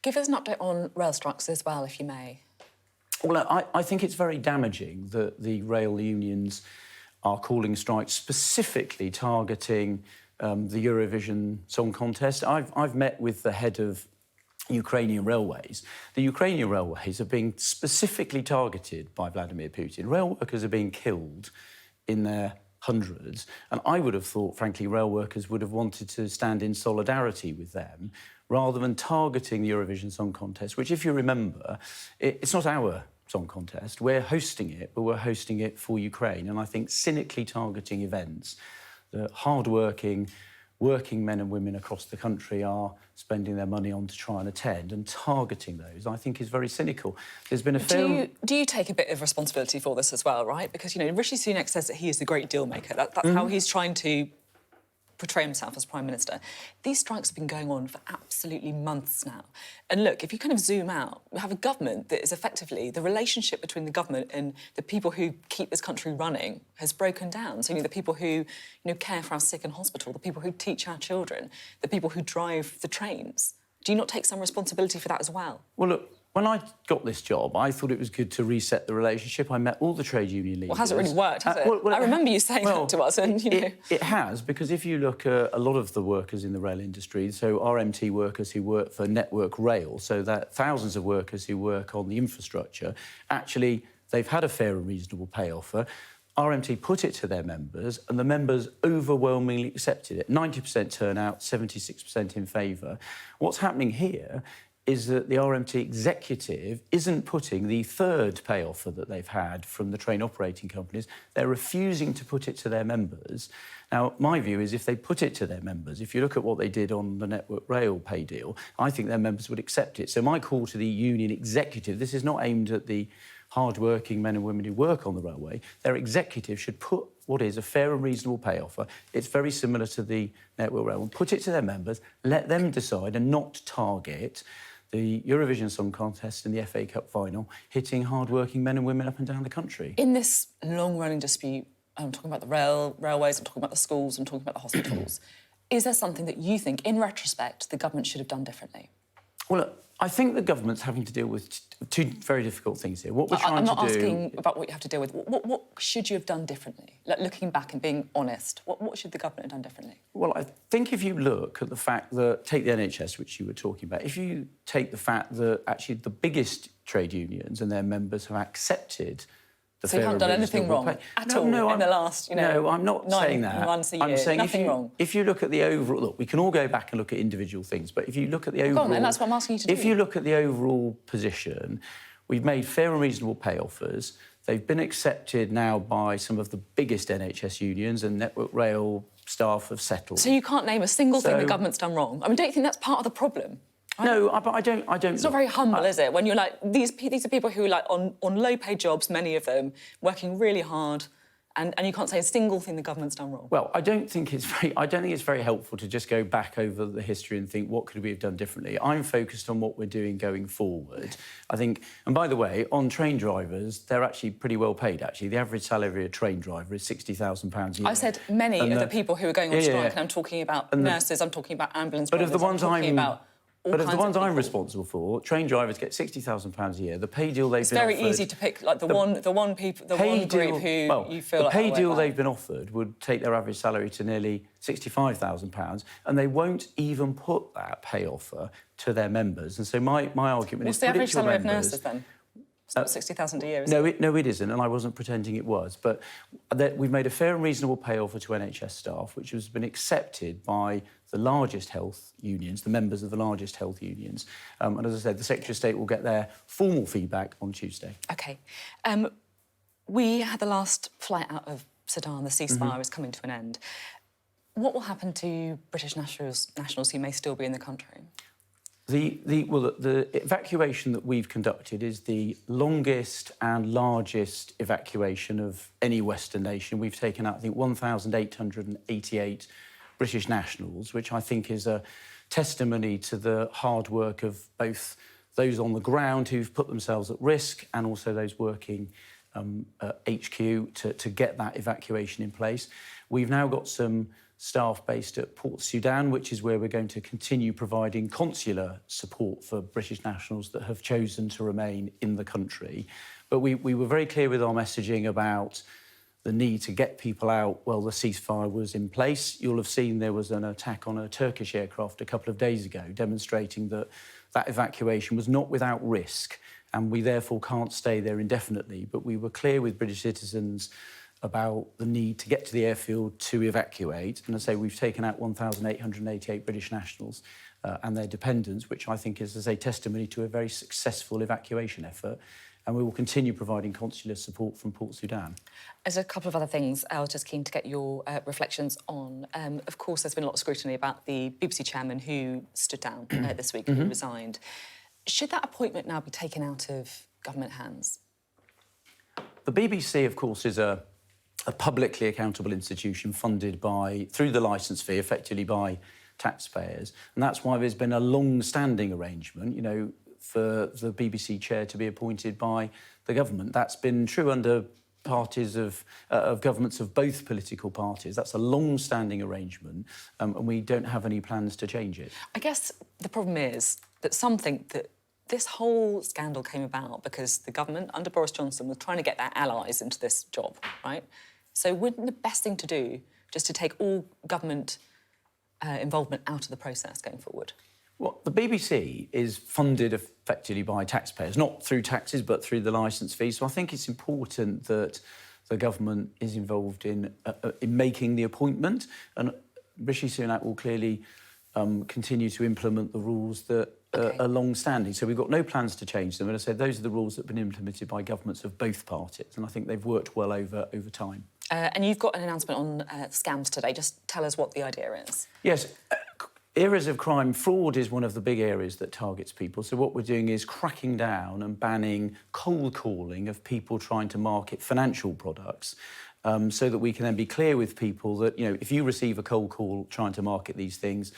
Give us an update on rail strikes as well, if you may. Well, I think it's very damaging that the rail unions are calling strikes specifically targeting the Eurovision Song Contest. I've met with the head of Ukrainian railways. The Ukrainian railways are being specifically targeted by Vladimir Putin. Rail workers are being killed in their hundreds. And I would have thought, frankly, rail workers would have wanted to stand in solidarity with them rather than targeting the Eurovision Song Contest, which, if you remember, it's not our song contest. We're hosting it, but we're hosting it for Ukraine. And I think cynically targeting events that hard-working, working men and women across the country are spending their money on to try and attend, and targeting those, I think, is very cynical. There's been a Do you take a bit of responsibility for this as well, right? Because, you know, Rishi Sunak says that he is the great deal maker. That's how he's trying to portray himself as Prime Minister. These strikes have been going on for absolutely months now. And look, if you kind of zoom out, we have a government that is effectively, the relationship between the government and the people who keep this country running has broken down. So, you know, the people who, you know, care for our sick in hospital, the people who teach our children, the people who drive the trains. Do you not take some responsibility for that as well? Well, look, when I got this job, I thought it was good to reset the relationship. I met all the trade union leaders. Well, it hasn't really worked, has it? I remember you saying that to us, and, you know... It has, because if you look at a lot of the workers in the rail industry, so RMT workers who work for Network Rail, so that thousands of workers who work on the infrastructure, actually, they've had a fair and reasonable pay offer. RMT put it to their members, and the members overwhelmingly accepted it. 90% turnout, 76% in favour. What's happening here is that the RMT executive isn't putting the third pay offer that they've had from the train operating companies. They're refusing to put it to their members. Now, my view is if they put it to their members, if you look at what they did on the Network Rail pay deal, I think their members would accept it. So my call to the union executive, this is not aimed at the hard-working men and women who work on the railway. Their executive should put what is a fair and reasonable pay offer. It's very similar to the Network Rail. Put it to their members, let them decide and not target the Eurovision Song Contest and the FA Cup final, hitting hard-working men and women up and down the country. In this long-running dispute, I'm talking about the railways, I'm talking about the schools, I'm talking about the hospitals, is there something that you think, in retrospect, the government should have done differently? Well, look, I think the government's having to deal with two very difficult things here. What we're trying to do... I'm not asking about what you have to deal with. What should you have done differently? Like, looking back and being honest, what should the government have done differently? Well, I think if you look at the fact that... Take the NHS, which you were talking about. If you take the fact that actually the biggest trade unions and their members have accepted... So you haven't done anything wrong at all in the last, you know... No, I'm not saying that. Months a year. I'm saying nothing wrong. If you look at the overall... Look, we can all go back and look at individual things, but if you look at the overall... Go on, then, that's what I'm asking you to do. If you look at the overall position, we've made fair and reasonable pay offers. They've been accepted now by some of the biggest NHS unions, and Network Rail staff have settled. So you can't name a single thing the government's done wrong? I mean, don't you think that's part of the problem? No, but I don't... It's not very humble, is it? When you're like... These are people who are, like, on low-paid jobs, many of them, working really hard, And you can't say a single thing the government's done wrong. Well, I don't think it's very helpful to just go back over the history and think, what could we have done differently? I'm focused on what we're doing going forward. I think, and by the way, on train drivers, they're actually pretty well paid, actually. The average salary of a train driver is £60,000 a year. I said many of the people who are going on strike, and I'm talking about nurses, I'm talking about ambulance drivers, but of the ones I'm people. responsible for, train drivers get £60,000 a year. The pay deal they've been offered... It's very easy to pick, like, the one group who you feel the like... pay deal they've been offered would take their average salary to nearly £65,000, and they won't even put that pay offer to their members. And so my argument is... What's the average salary of nurses, then? It's not 60,000 a year, is it? No, it isn't, and I wasn't pretending it was. But we've made a fair and reasonable pay offer to NHS staff, which has been accepted by the largest health unions, the members of the largest health unions. And as I said, the Secretary of State will get their formal feedback on Tuesday. OK. We had the last flight out of Sudan. The ceasefire is coming to an end. What will happen to British nationals who may still be in the country? The evacuation that we've conducted is the longest and largest evacuation of any Western nation. We've taken out, I think, 1,888 British nationals, which I think is a testimony to the hard work of both those on the ground who've put themselves at risk and also those working at HQ to get that evacuation in place. We've now got some staff based at Port Sudan, which is where we're going to continue providing consular support for British nationals that have chosen to remain in the country. But we were very clear with our messaging about the need to get people out while the ceasefire was in place. You'll have seen there was an attack on a Turkish aircraft a couple of days ago, demonstrating that that evacuation was not without risk, and we therefore can't stay there indefinitely. But we were clear with British citizens about the need to get to the airfield to evacuate. And I say we've taken out 1,888 British nationals and their dependents, which I think is, as a testimony to a very successful evacuation effort. And we will continue providing consular support from Port Sudan. There's a couple of other things I was just keen to get your reflections on. Of course, there's been a lot of scrutiny about the BBC chairman who stood down this week, who resigned. Should that appointment now be taken out of government hands? The BBC, of course, is a publicly accountable institution funded through the licence fee, effectively by taxpayers. And that's why there's been a long-standing arrangement, for the BBC chair to be appointed by the government. That's been true under parties of governments of both political parties. That's a long-standing arrangement, and we don't have any plans to change it. I guess the problem is that some think that this whole scandal came about because the government, under Boris Johnson, was trying to get their allies into this job, right? So wouldn't the best thing to do just to take all government involvement out of the process going forward? Well, the BBC is funded effectively by taxpayers, not through taxes, but through the licence fee. So I think it's important that the government is involved in making the appointment. And Rishi Sunak will clearly continue to implement the rules that are long-standing. So we've got no plans to change them. And I said those are the rules that have been implemented by governments of both parties. And I think they've worked well over time. And you've got an announcement on scams today. Just tell us what the idea is. Yes. Areas of crime, fraud is one of the big areas that targets people. So what we're doing is cracking down and banning cold calling of people trying to market financial products, so that we can then be clear with people that, if you receive a cold call trying to market these things,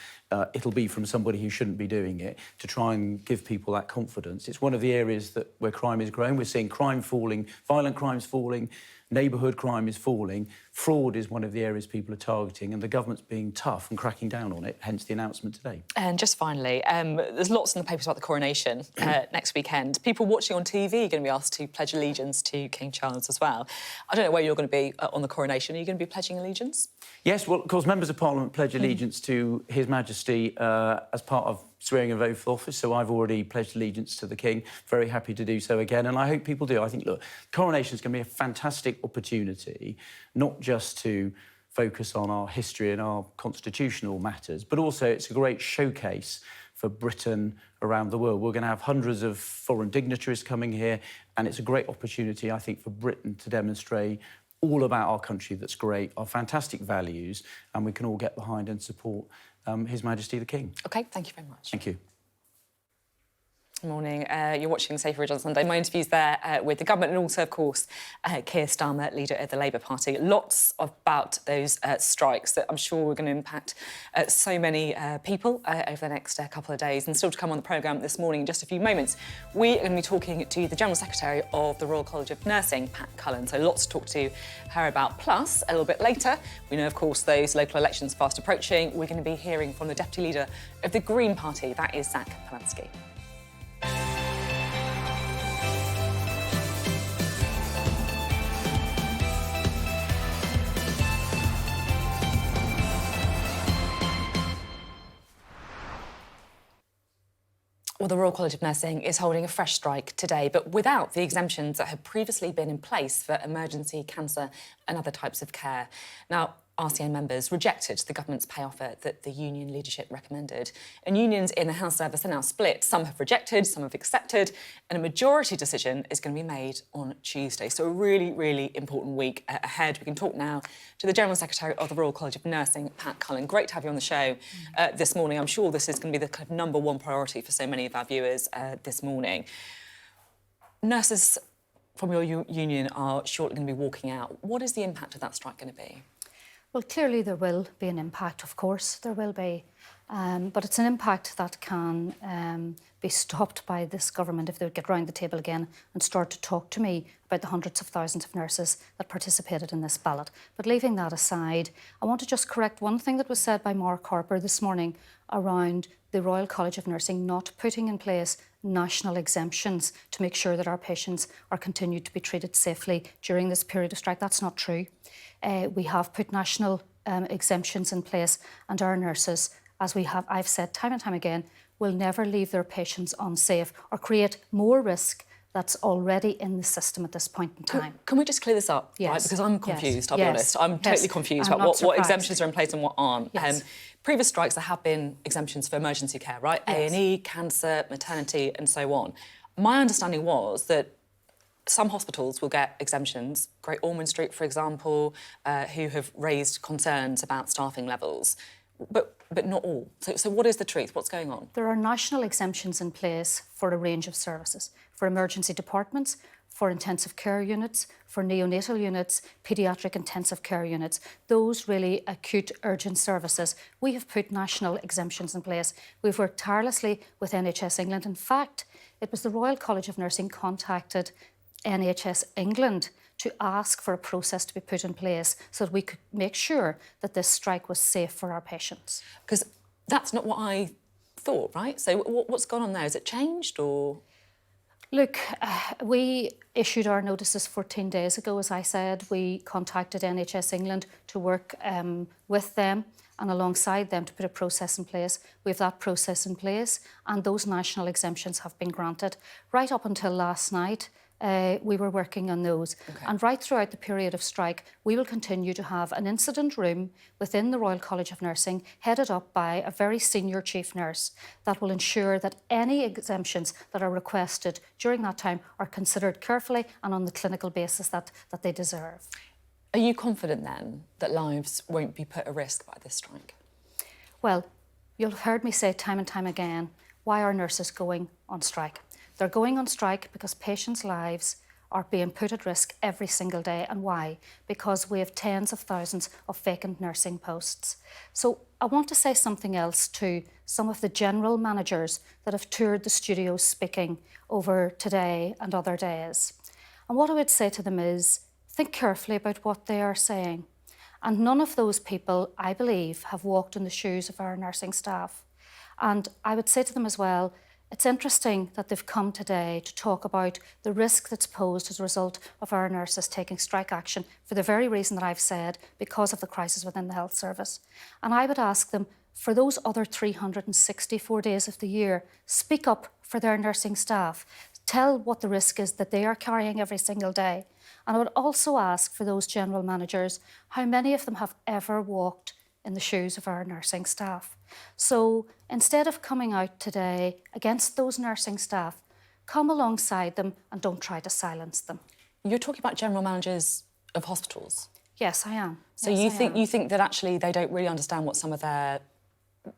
it'll be from somebody who shouldn't be doing it, to try and give people that confidence. It's one of the areas where crime is growing. We're seeing crime falling, violent crimes falling, neighbourhood crime is falling. Fraud is one of the areas people are targeting, and the government's being tough and cracking down on it, hence the announcement today. And just finally, there's lots in the papers about the coronation next weekend. People watching on TV are going to be asked to pledge allegiance to King Charles as well. I don't know where you're going to be on the coronation. Are you going to be pledging allegiance? Yes, well, of course, members of Parliament pledge allegiance to His Majesty as part of swearing of oath of office, so I've already pledged allegiance to the King. Very happy to do so again, and I hope people do. I think, look, coronation is going to be a fantastic opportunity, not just to focus on our history and our constitutional matters, but also it's a great showcase for Britain around the world. We're going to have hundreds of foreign dignitaries coming here, and it's a great opportunity, I think, for Britain to demonstrate all about our country that's great, our fantastic values, and we can all get behind and support His Majesty the King. OK, thank you very much. Thank you. Morning. You're watching Sophy Ridge on Sunday. My interview's there with the government and also, of course, Keir Starmer, leader of the Labour Party. Lots about those strikes that I'm sure are going to impact so many people over the next couple of days. And still to come on the programme this morning in just a few moments, we are going to be talking to the General Secretary of the Royal College of Nursing, Pat Cullen. So lots to talk to her about. Plus, a little bit later, we know, of course, those local elections fast approaching. We're going to be hearing from the Deputy Leader of the Green Party, that is Zack Polanski. Well, the Royal College of Nursing is holding a fresh strike today, but without the exemptions that had previously been in place for emergency, cancer and other types of care. Now, RCN members rejected the government's pay offer that the union leadership recommended. And unions in the health service are now split. Some have rejected, some have accepted, and a majority decision is going to be made on Tuesday. So a really, really important week ahead. We can talk now to the General Secretary of the Royal College of Nursing, Pat Cullen. Great to have you on the show this morning. I'm sure this is going to be the kind of number one priority for so many of our viewers this morning. Nurses from your union are shortly going to be walking out. What is the impact of that strike going to be? Well, clearly there will be an impact, of course, there will be. But it's an impact that can be stopped by this government if they would get round the table again and start to talk to me about the hundreds of thousands of nurses that participated in this ballot. But leaving that aside, I want to just correct one thing that was said by Mark Harper this morning around the Royal College of Nursing not putting in place national exemptions to make sure that our patients are continued to be treated safely during this period of strike. That's not true. We have put national exemptions in place, and our nurses, as I've said time and time again, will never leave their patients unsafe or create more risk that's already in the system at this point in time. Can we just clear this up? Yes. Right? Because I'm confused, Yes. I'll be Yes. honest. I'm totally confused I'm about not what surprised. exemptions are in place and what aren't. Yes. Previous strikes, there have been exemptions for emergency care, right? Yes. A&E, cancer, maternity and so on. My understanding was that some hospitals will get exemptions, Great Ormond Street, for example, who have raised concerns about staffing levels, but not all. So what is the truth? What's going on? There are national exemptions in place for a range of services, for emergency departments, for intensive care units, for neonatal units, paediatric intensive care units, those really acute urgent services. We have put national exemptions in place. We've worked tirelessly with NHS England. In fact, it was the Royal College of Nursing contacted NHS England to ask for a process to be put in place so that we could make sure that this strike was safe for our patients. Because that's not what I thought, right? So what's gone on there? Has it changed or...? Look, we issued our notices 14 days ago, as I said. We contacted NHS England to work with them and alongside them to put a process in place. We have that process in place and those national exemptions have been granted. Right up until last night, we were working on those. Okay. And right throughout the period of strike, we will continue to have an incident room within the Royal College of Nursing, headed up by a very senior chief nurse, that will ensure that any exemptions that are requested during that time are considered carefully and on the clinical basis that they deserve. Are you confident then that lives won't be put at risk by this strike? Well, you'll have heard me say time and time again, why are nurses going on strike? They're going on strike because patients' lives are being put at risk every single day. And why? Because we have tens of thousands of vacant nursing posts. So I want to say something else to some of the general managers that have toured the studios speaking over today and other days. And what I would say to them is, think carefully about what they are saying. And none of those people, I believe, have walked in the shoes of our nursing staff. And I would say to them as well, it's interesting that they've come today to talk about the risk that's posed as a result of our nurses taking strike action for the very reason that I've said, because of the crisis within the health service. And I would ask them, for those other 364 days of the year, speak up for their nursing staff. Tell what the risk is that they are carrying every single day. And I would also ask for those general managers, how many of them have ever walked in the shoes of our nursing staff? So instead of coming out today against those nursing staff, come alongside them and don't try to silence them. You're talking about general managers of hospitals? Yes, I am. So yes, you think that actually they don't really understand what some of their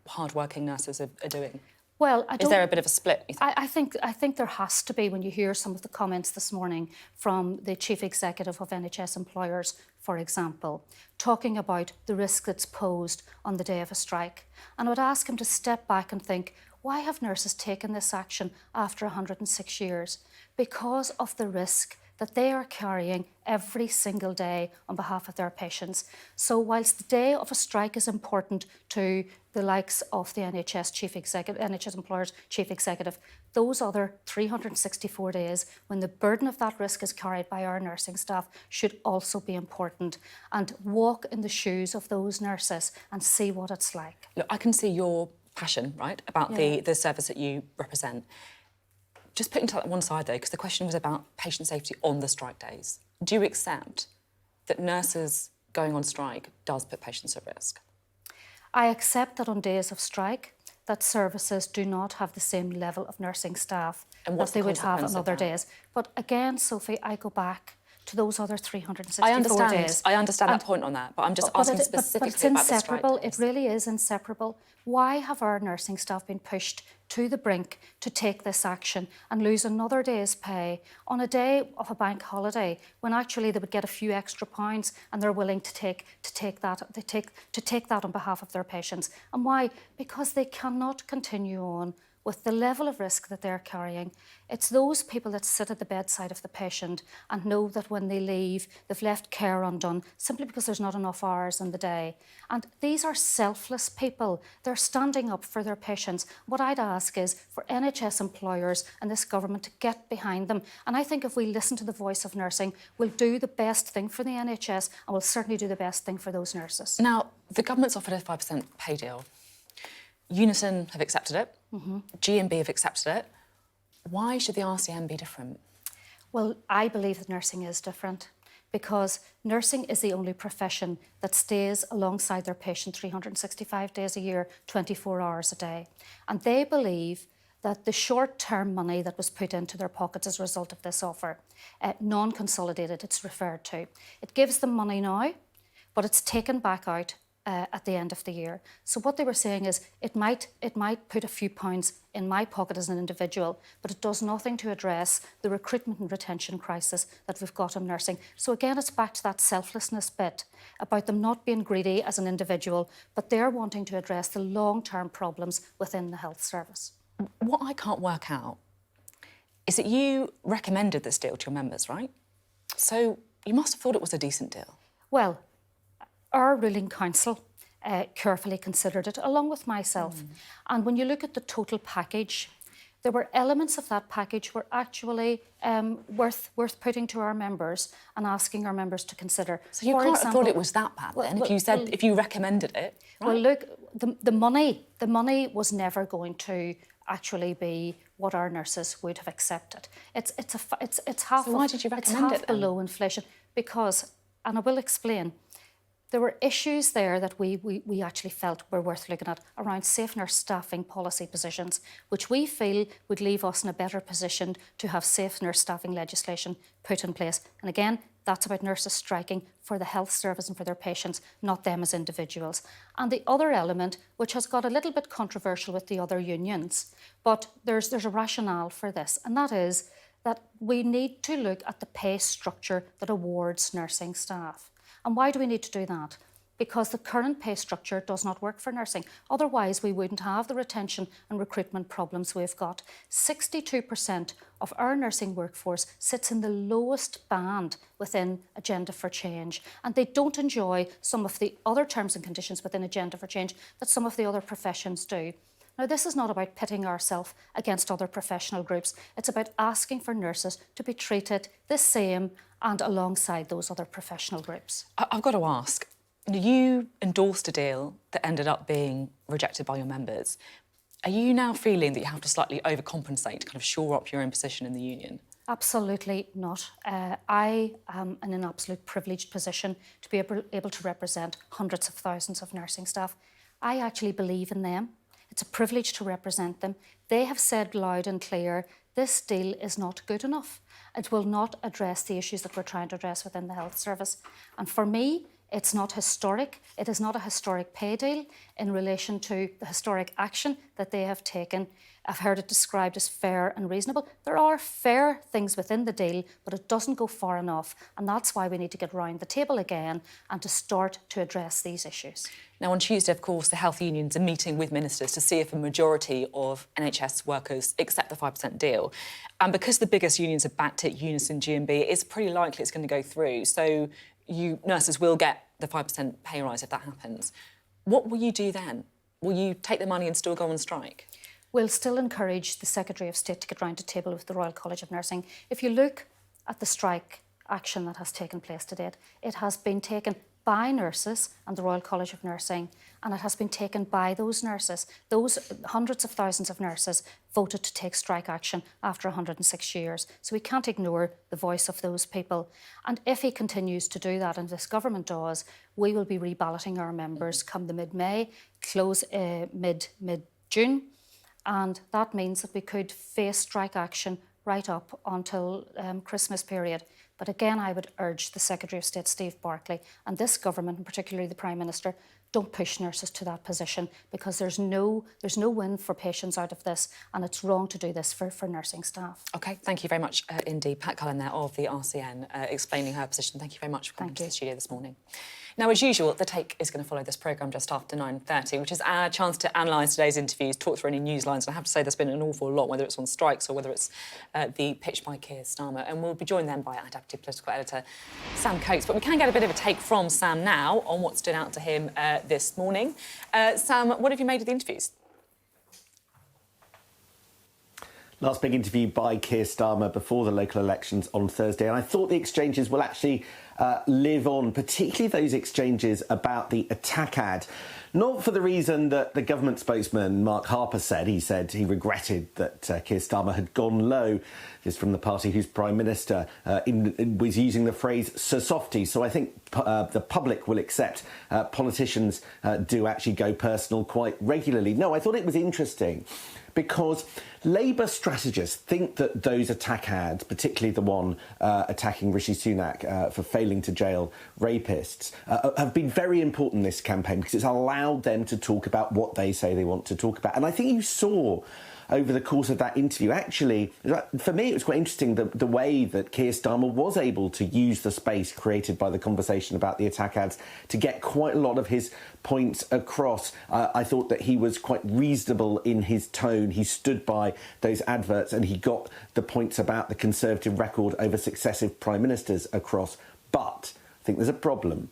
hard-working nurses are doing? Well, I don't... Is there a bit of a split, you think? I think there has to be when you hear some of the comments this morning from the Chief Executive of NHS Employers, for example, talking about the risk that's posed on the day of a strike. And I would ask him to step back and think, why have nurses taken this action after 106 years? Because of the risk that they are carrying every single day on behalf of their patients. So whilst the day of a strike is important to the likes of the NHS Employers Chief Executive, those other 364 days when the burden of that risk is carried by our nursing staff should also be important, and walk in the shoes of those nurses and see what it's like. Look, I can see your passion, right, about the service that you represent. Just putting to one side, though, because the question was about patient safety on the strike days. Do you accept that nurses going on strike does put patients at risk? I accept that on days of strike, that services do not have the same level of nursing staff as they would have on other days. But again, Sophie, I go back to those other 364 days. I understand that point on that, but I'm just asking specifically but it's about the inseparable. strike days. It really is inseparable. Why have our nursing staff been pushed to the brink to take this action and lose another day's pay on a day of a bank holiday when actually they would get a few extra pounds, and they're willing to take that on behalf of their patients? And why? Because they cannot continue on with the level of risk that they're carrying. It's those people that sit at the bedside of the patient and know that when they leave, they've left care undone simply because there's not enough hours in the day. And these are selfless people. They're standing up for their patients. What I'd ask is for NHS employers and this government to get behind them. And I think if we listen to the voice of nursing, we'll do the best thing for the NHS, and we'll certainly do the best thing for those nurses. Now, the government's offered a 5% pay deal. Unison have accepted it. GMB have accepted it. Why should the RCM be different? Well, I believe that nursing is different because nursing is the only profession that stays alongside their patient 365 days a year, 24 hours a day. And they believe that the short-term money that was put into their pockets as a result of this offer, non-consolidated, it's referred to, it gives them money now, but it's taken back out at the end of the year. So what they were saying is it might put a few pounds in my pocket as an individual, but it does nothing to address the recruitment and retention crisis that we've got in nursing. So again, it's back to that selflessness bit about them not being greedy as an individual, but they're wanting to address the long-term problems within the health service. What I can't work out is that you recommended this deal to your members, right? So you must have thought it was a decent deal. Well, our ruling council carefully considered it, along with myself. And when you look at the total package, there were elements of that package were actually worth putting to our members and asking our members to consider. So you can't have thought it was that bad then, if you recommended it, right? Well, look, the money was never going to actually be what our nurses would have accepted. It's half. So why did you recommend it then? Below inflation because, and I will explain. There were issues there that we actually felt were worth looking at around safe nurse staffing policy positions, which we feel would leave us in a better position to have safe nurse staffing legislation put in place. And again, that's about nurses striking for the health service and for their patients, not them as individuals. And the other element, which has got a little bit controversial with the other unions, but there's a rationale for this, and that is that we need to look at the pay structure that awards nursing staff. And why do we need to do that? Because the current pay structure does not work for nursing. Otherwise, we wouldn't have the retention and recruitment problems we've got. 62% of our nursing workforce sits in the lowest band within Agenda for Change, and they don't enjoy some of the other terms and conditions within Agenda for Change that some of the other professions do. Now, this is not about pitting ourselves against other professional groups. It's about asking for nurses to be treated the same and alongside those other professional groups. I've got to ask, you endorsed a deal that ended up being rejected by your members. Are you now feeling that you have to slightly overcompensate to kind of shore up your own position in the union? Absolutely not. I am in an absolute privileged position to be able to represent hundreds of thousands of nursing staff. I actually believe in them. It's a privilege to represent them. They have said loud and clear, this deal is not good enough. It will not address the issues that we're trying to address within the health service. And for me, It's not historic. It is not a historic pay deal in relation to the historic action that they have taken. I've heard it described as fair and reasonable. There are fair things within the deal, but it doesn't go far enough. And that's why we need to get round the table again and to start to address these issues. Now, on Tuesday, of course, the health unions are meeting with ministers to see if a majority of NHS workers accept the 5% deal. And because the biggest unions have backed it, Unison, GMB, it's pretty likely it's going to go through. So you nurses will get the 5% pay rise if that happens. What will you do then? Will you take the money and still go on strike? We'll still encourage the Secretary of State to get round the table with the Royal College of Nursing. If you look at the strike action that has taken place to date, it has been taken by nurses and the Royal College of Nursing, and it has been taken by those nurses. Those hundreds of thousands of nurses voted to take strike action after 106 years. So we can't ignore the voice of those people. And if he continues to do that, and this government does, we will be reballoting our members come the mid-May, close mid-June. And that means that we could face strike action right up until Christmas period. But again, I would urge the Secretary of State, Steve Barclay, and this government, and particularly the Prime Minister, don't push nurses to that position, because there's no win for patients out of this, and it's wrong to do this for nursing staff. OK, thank you very much indeed. Pat Cullen there of the RCN explaining her position. Thank you very much for coming to the studio this morning. Now, as usual, The Take is going to follow this programme just after 9:30, which is our chance to analyse today's interviews, talk through any news lines. And I have to say there's been an awful lot, whether it's on strikes or whether it's the pitch by Keir Starmer. And we'll be joined then by our Deputy Political Editor, Sam Coates. But we can get a bit of a take from Sam now on what stood out to him this morning. Sam, what have you made of the interviews? Last big interview by Keir Starmer before the local elections on Thursday. And I thought the exchanges will actually live on, particularly those exchanges about the attack ad. Not for the reason that the government spokesman, Mark Harper, said. He said he regretted that Keir Starmer had gone low. This from the party whose Prime Minister was using the phrase "Sir Softy." So I think the public will accept politicians do actually go personal quite regularly. No, I thought it was interesting because Labour strategists think that those attack ads, particularly the one attacking Rishi Sunak for failing to jail rapists, have been very important in this campaign because it's allowed them to talk about what they say they want to talk about. And I think you saw over the course of that interview, actually, for me, it was quite interesting the way that Keir Starmer was able to use the space created by the conversation about the attack ads to get quite a lot of his points across. I thought that he was quite reasonable in his tone. He stood by those adverts and he got the points about the Conservative record over successive Prime Ministers across. But I think there's a problem.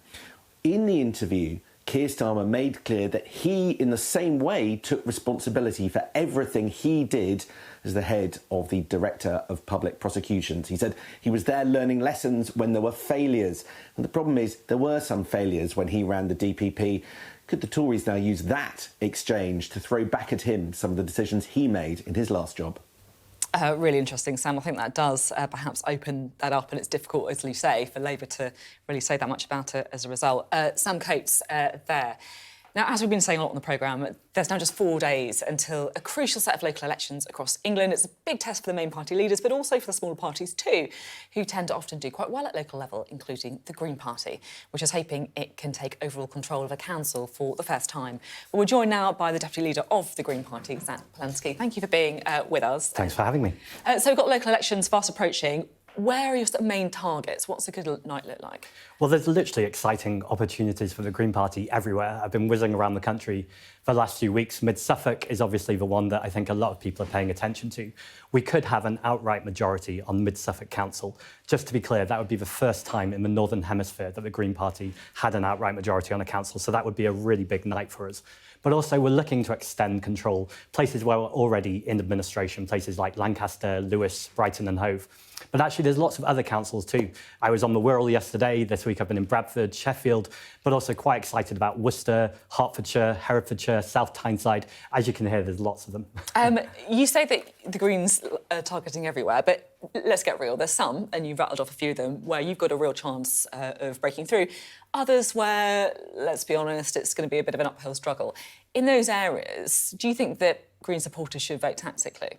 In the interview, Keir Starmer made clear that he, in the same way, took responsibility for everything he did as the head of the Director of Public Prosecutions. He said he was there learning lessons when there were failures. And the problem is there were some failures when he ran the DPP. Could the Tories now use that exchange to throw back at him some of the decisions he made in his last job? Really interesting, Sam. I think that does perhaps open that up, and it's difficult, as you say, for Labour to really say that much about it as a result. Sam Coates there. Now, as we've been saying a lot on the programme, there's now just 4 days until a crucial set of local elections across England. It's a big test for the main party leaders, but also for the smaller parties too, who tend to often do quite well at local level, including the Green Party, which is hoping it can take overall control of a council for the first time. But we're joined now by the Deputy Leader of the Green Party, Zack Polanski. Thank you for being with us. Thanks for having me. So we've got local elections fast approaching. Where are your sort of main targets? What's a good night look like? Well, there's literally exciting opportunities for the Green Party everywhere. I've been whizzing around the country for the last few weeks. Mid-Suffolk is obviously the one that I think a lot of people are paying attention to. We could have an outright majority on Mid-Suffolk Council. Just to be clear, that would be the first time in the Northern Hemisphere that the Green Party had an outright majority on a council, so that would be a really big night for us. But also we're looking to extend control. Places where we're already in administration, places like Lancaster, Lewes, Brighton and Hove. But actually there's lots of other councils too. I was on the Wirral yesterday. This week I've been in Bradford, Sheffield, but also quite excited about Worcester, Hertfordshire, Herefordshire, South Tyneside. As you can hear, there's lots of them. You say that the Greens are targeting everywhere, but let's get real. There's some, and you've rattled off a few of them, where you've got a real chance of breaking through. Others where, let's be honest, it's going to be a bit of an uphill struggle. In those areas, do you think that Green supporters should vote tactically?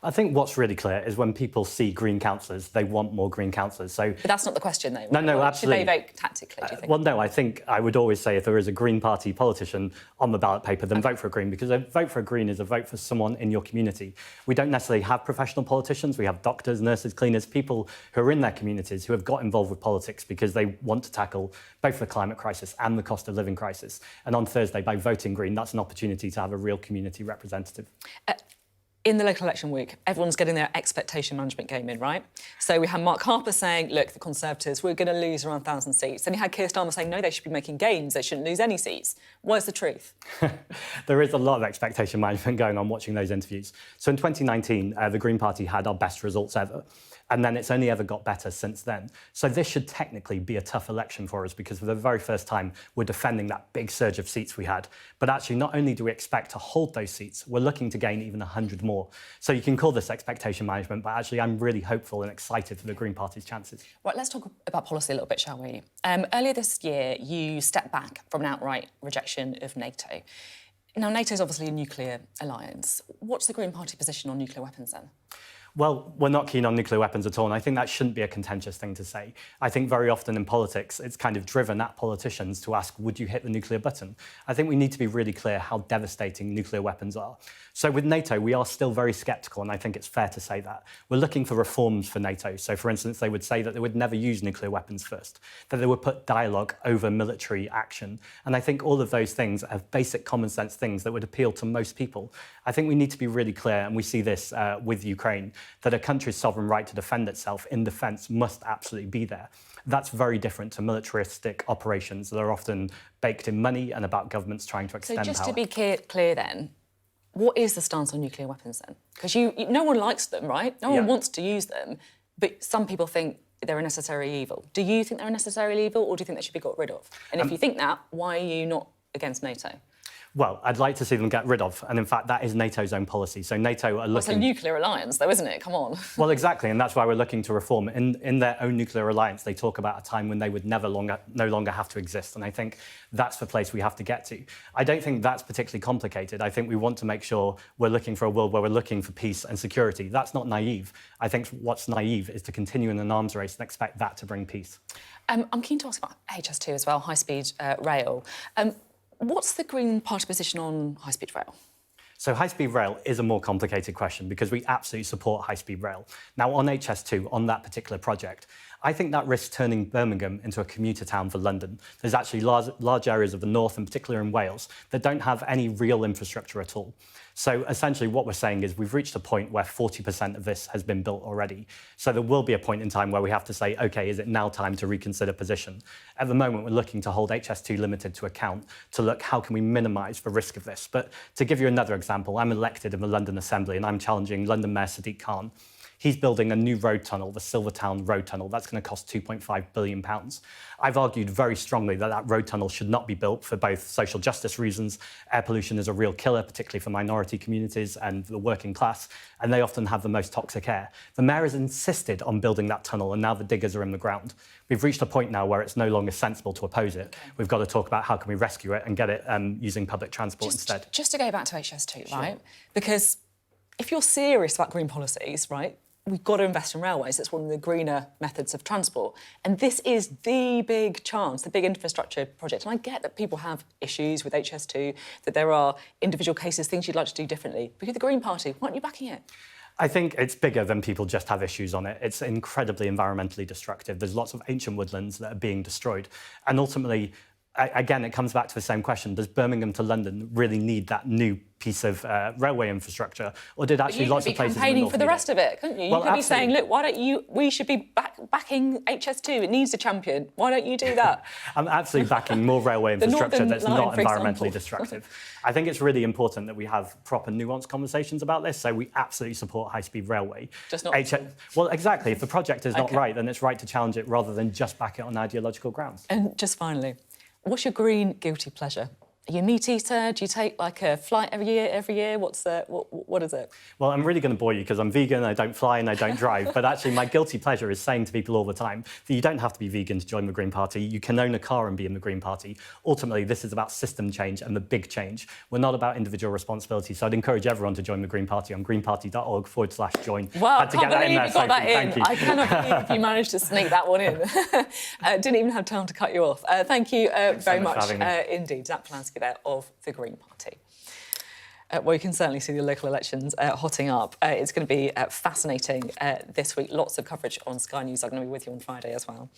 I think what's really clear is when people see Green councillors, they want more Green councillors. So, But that's not the question, though. No, absolutely. Should they vote tactically, do you think? Well, no, I think I would always say if there is a Green Party politician on the ballot paper, then vote for a Green, because a vote for a Green is a vote for someone in your community. We don't necessarily have professional politicians. We have doctors, nurses, cleaners, people who are in their communities who have got involved with politics because they want to tackle both the climate crisis and the cost of living crisis. And on Thursday, by voting Green, that's an opportunity to have a real community representative. In the local election week, everyone's getting their expectation management game in, right? So we had Mark Harper saying, look, the Conservatives, we're going to lose around 1,000 seats. Then you had Keir Starmer saying, no, they should be making gains, they shouldn't lose any seats. Where's the truth? There is a lot of expectation management going on watching those interviews. So in 2019, the Green Party had our best results ever. And then it's only ever got better since then. So this should technically be a tough election for us because for the very first time, we're defending that big surge of seats we had. But actually, not only do we expect to hold those seats, we're looking to gain even 100 more. So you can call this expectation management, but actually I'm really hopeful and excited for the Green Party's chances. Right, let's talk about policy a little bit, shall we? Earlier this year, you stepped back from an outright rejection of NATO. Now, NATO is obviously a nuclear alliance. What's the Green Party position on nuclear weapons then? Well, we're not keen on nuclear weapons at all, and I think that shouldn't be a contentious thing to say. I think very often in politics, it's kind of driven at politicians to ask, would you hit the nuclear button? I think we need to be really clear how devastating nuclear weapons are. So with NATO, we are still very sceptical, and I think it's fair to say that. We're looking for reforms for NATO. So, for instance, they would say that they would never use nuclear weapons first, that they would put dialogue over military action. And I think all of those things are basic common sense things that would appeal to most people. I think we need to be really clear, and we see this with Ukraine, that a country's sovereign right to defend itself in defence must absolutely be there. That's very different to militaristic operations that are often baked in money and about governments trying to extend power. So just to be clear then, what is the stance on nuclear weapons then? Because no one likes them, right? No one wants to use them, but some people think they're a necessary evil. Do you think they're a necessary evil, or do you think they should be got rid of? And if you think that, why are you not against NATO? Well, I'd like to see them get rid of, and in fact, that is NATO's own policy. So NATO are looking... It's a nuclear alliance, though, isn't it? Come on. Well, exactly, and that's why we're looking to reform. In their own nuclear alliance, they talk about a time when they would no longer have to exist, and I think that's the place we have to get to. I don't think that's particularly complicated. I think we want to make sure we're looking for a world where we're looking for peace and security. That's not naive. I think what's naive is to continue in an arms race and expect that to bring peace. I'm keen to ask about HS2 as well, high-speed rail. What's the Green Party position on high-speed rail? So high-speed rail is a more complicated question because we absolutely support high-speed rail. Now, on HS2, on that particular project, I think that risks turning Birmingham into a commuter town for London. There's actually large areas of the north, and particularly in Wales, that don't have any real infrastructure at all. So essentially what we're saying is we've reached a point where 40% of this has been built already. So there will be a point in time where we have to say, OK, is it now time to reconsider position? At the moment, we're looking to hold HS2 Limited to account to look how can we minimise the risk of this. But to give you another example, I'm elected in the London Assembly and I'm challenging London Mayor Sadiq Khan. He's building a new road tunnel, the Silvertown Road Tunnel. That's going to cost £2.5 billion. I've argued very strongly that that road tunnel should not be built for both social justice reasons. Air pollution is a real killer, particularly for minority communities and the working class, and they often have the most toxic air. The mayor has insisted on building that tunnel, and now the diggers are in the ground. We've reached a point now where it's no longer sensible to oppose it. We've got to talk about how can we rescue it and get it using public transport instead. Just to go back to HS2, right? Because if you're serious about green policies, right, we've got to invest in railways. It's one of the greener methods of transport. And this is the big chance, the big infrastructure project. And I get that people have issues with HS2, that there are individual cases, things you'd like to do differently. But you're the Green Party. Why aren't you backing it? I think it's bigger than people just have issues on it. It's incredibly environmentally destructive. There's lots of ancient woodlands that are being destroyed. And ultimately, again, it comes back to the same question. Does Birmingham to London really need that new piece of railway infrastructure? Or did actually lots of places... You could be campaigning for the rest of it, couldn't you? You could be saying, look, why don't you... We should be backing HS2. It needs a champion. Why don't you do that? I'm absolutely backing more railway infrastructure that's not environmentally example. destructive. I think it's really important that we have proper, nuanced conversations about this. So we absolutely support high-speed railway. Just not... Well, exactly. If the project is not right, then it's right to challenge it rather than just back it on ideological grounds. And just finally, what's your green guilty pleasure? Are you a meat eater? Do you take like a flight every year? What is it? Well, I'm really going to bore you because I'm vegan, I don't fly and I don't drive. But actually, my guilty pleasure is saying to people all the time that you don't have to be vegan to join the Green Party. You can own a car and be in the Green Party. Ultimately, this is about system change and the big change. We're not about individual responsibility. So I'd encourage everyone to join the Green Party on greenparty.org/join. Well, Had to get that in there, Sophie. Thank you. I cannot believe you managed to sneak that one in. Didn't even have time to cut you off. Thank you very much indeed. Zack Polanski there of the Green Party. Well, you can certainly see the local elections hotting up. It's going to be fascinating this week. Lots of coverage on Sky News. I'm going to be with you on Friday as well.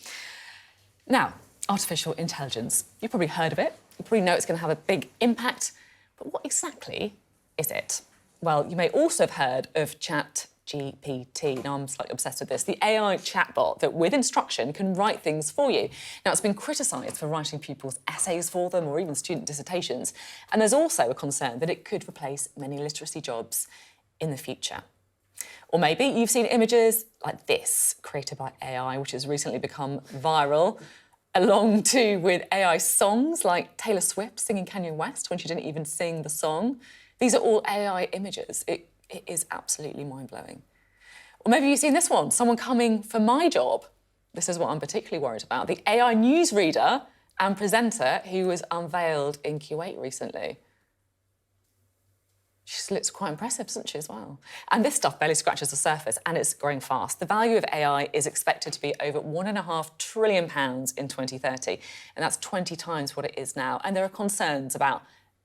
Now, artificial intelligence. You've probably heard of it. You probably know it's going to have a big impact. But what exactly is it? Well, you may also have heard of ChatGPT. Now, I'm slightly obsessed with this. The AI chatbot that, with instruction, can write things for you. Now, it's been criticised for writing pupils' essays for them or even student dissertations. And there's also a concern that it could replace many literacy jobs in the future. Or maybe you've seen images like this, created by AI, which has recently become viral, along too with AI songs like Taylor Swift singing Kanye West when she didn't even sing the song. These are all AI images. It is absolutely mind-blowing. Or maybe you've seen this one, someone coming for my job. This is what I'm particularly worried about. The AI newsreader and presenter who was unveiled in Kuwait recently. She looks quite impressive, doesn't she, as well? And this stuff barely scratches the surface, and it's growing fast. The value of AI is expected to be over £1.5 trillion in 2030, and that's 20 times what it is now. And there are concerns about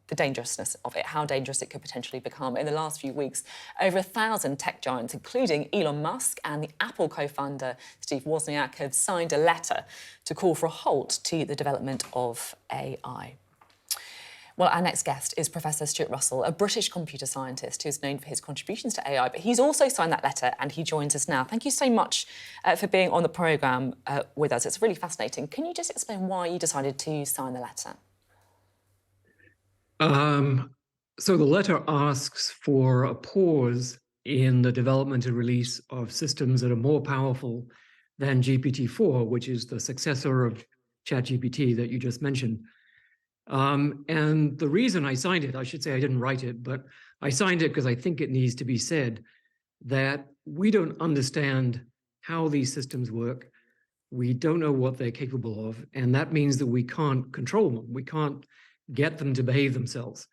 the dangerousness of it, how dangerous it could potentially become. In the last few weeks, over 1,000 tech giants, including Elon Musk and the Apple co-founder Steve Wozniak, have signed a letter to call for a halt to the development of AI. Well, our next guest is Professor Stuart Russell, a British computer scientist who's known for his contributions to AI, but he's also signed that letter and he joins us now. Thank you so much for being on the programme with us. It's really fascinating. Can you just explain why you decided to sign the letter? So the letter asks for a pause in the development and release of systems that are more powerful than GPT-4, which is the successor of ChatGPT that you just mentioned. And the reason I signed it, I should say I didn't write it, but I signed it because I think it needs to be said that we don't understand how these systems work. We don't know what they're capable of, and that means that we can't control them. We can't get them to behave themselves.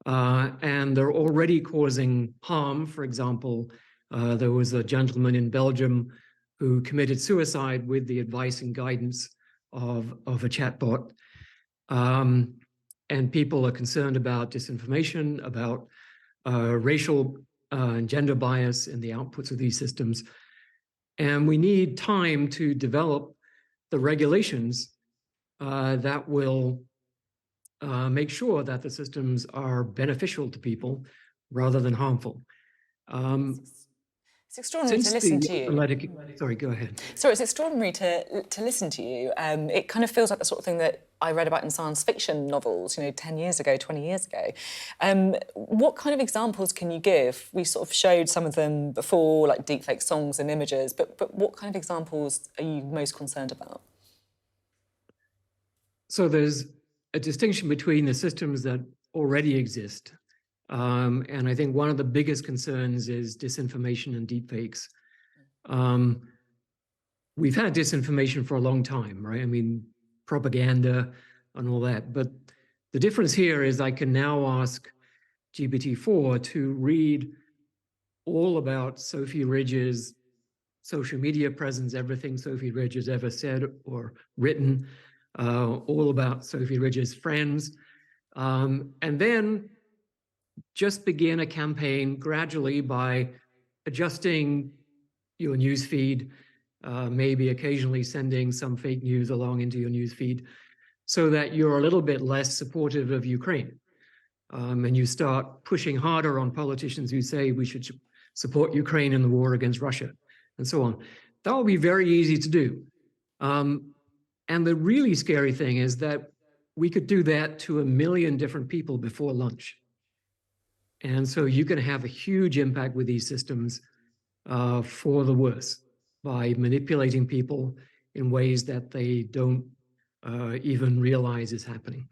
And they're already causing harm. For example, there was a gentleman in Belgium who committed suicide with the advice and guidance of a chatbot. And people are concerned about disinformation, about racial and gender bias in the outputs of these systems. And we need time to develop the regulations that will make sure that the systems are beneficial to people rather than harmful. It's extraordinary to listen to you. Sorry, go ahead. Sorry, it's extraordinary to listen to you. It kind of feels like the sort of thing that I read about in science fiction novels, 10 years ago, 20 years ago. What kind of examples can you give? We sort of showed some of them before, like deepfake songs and images, but what kind of examples are you most concerned about? So there's a distinction between the systems that already exist. And I think one of the biggest concerns is disinformation and deepfakes. We've had disinformation for a long time, right? I mean, propaganda and all that. But the difference here is I can now ask GPT-4 to read all about Sophy Ridge's social media presence, everything Sophy Ridge has ever said or written, all about Sophy Ridge's friends, and then just begin a campaign gradually by adjusting your news feed, maybe occasionally sending some fake news along into your news feed so that you're a little bit less supportive of Ukraine. And you start pushing harder on politicians who say we should support Ukraine in the war against Russia and so on. That will be very easy to do. And the really scary thing is that we could do that to 1 million different people before lunch. And so you can have a huge impact with these systems for the worse by manipulating people in ways that they don't even realize is happening.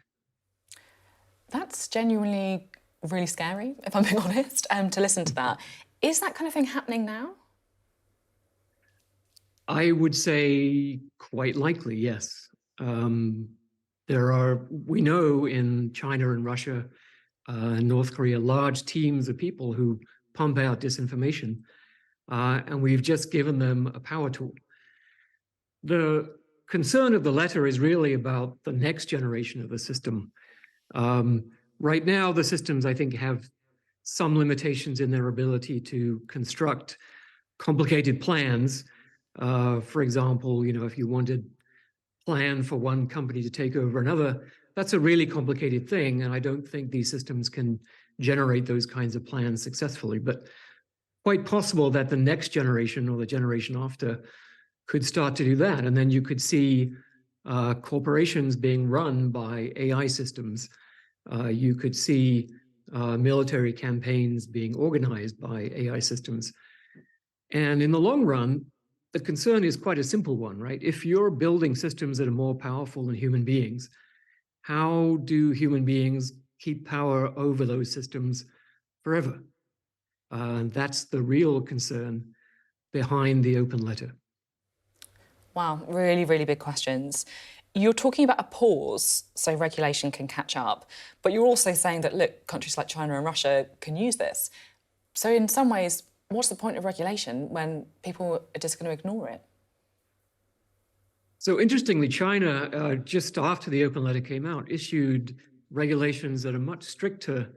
That's genuinely really scary, if I'm being honest, to listen to that. Is that kind of thing happening now? I would say quite likely, yes. We know in China and Russia and North Korea, large teams of people who pump out disinformation, and we've just given them a power tool. The concern of the letter is really about the next generation of the system. Right now, the systems, I think, have some limitations in their ability to construct complicated plans. For example, if you wanted plan for one company to take over another, that's a really complicated thing, and I don't think these systems can generate those kinds of plans successfully. But quite possible that the next generation or the generation after could start to do that, and then you could see corporations being run by AI systems. You could see military campaigns being organized by AI systems. And in the long run, the concern is quite a simple one, right? If you're building systems that are more powerful than human beings, how do human beings keep power over those systems forever? That's the real concern behind the open letter. Wow, really, really big questions. You're talking about a pause so regulation can catch up, but you're also saying that, look, countries like China and Russia can use this. So in some ways, what's the point of regulation when people are just going to ignore it? So interestingly, China, just after the open letter came out, issued regulations that are much stricter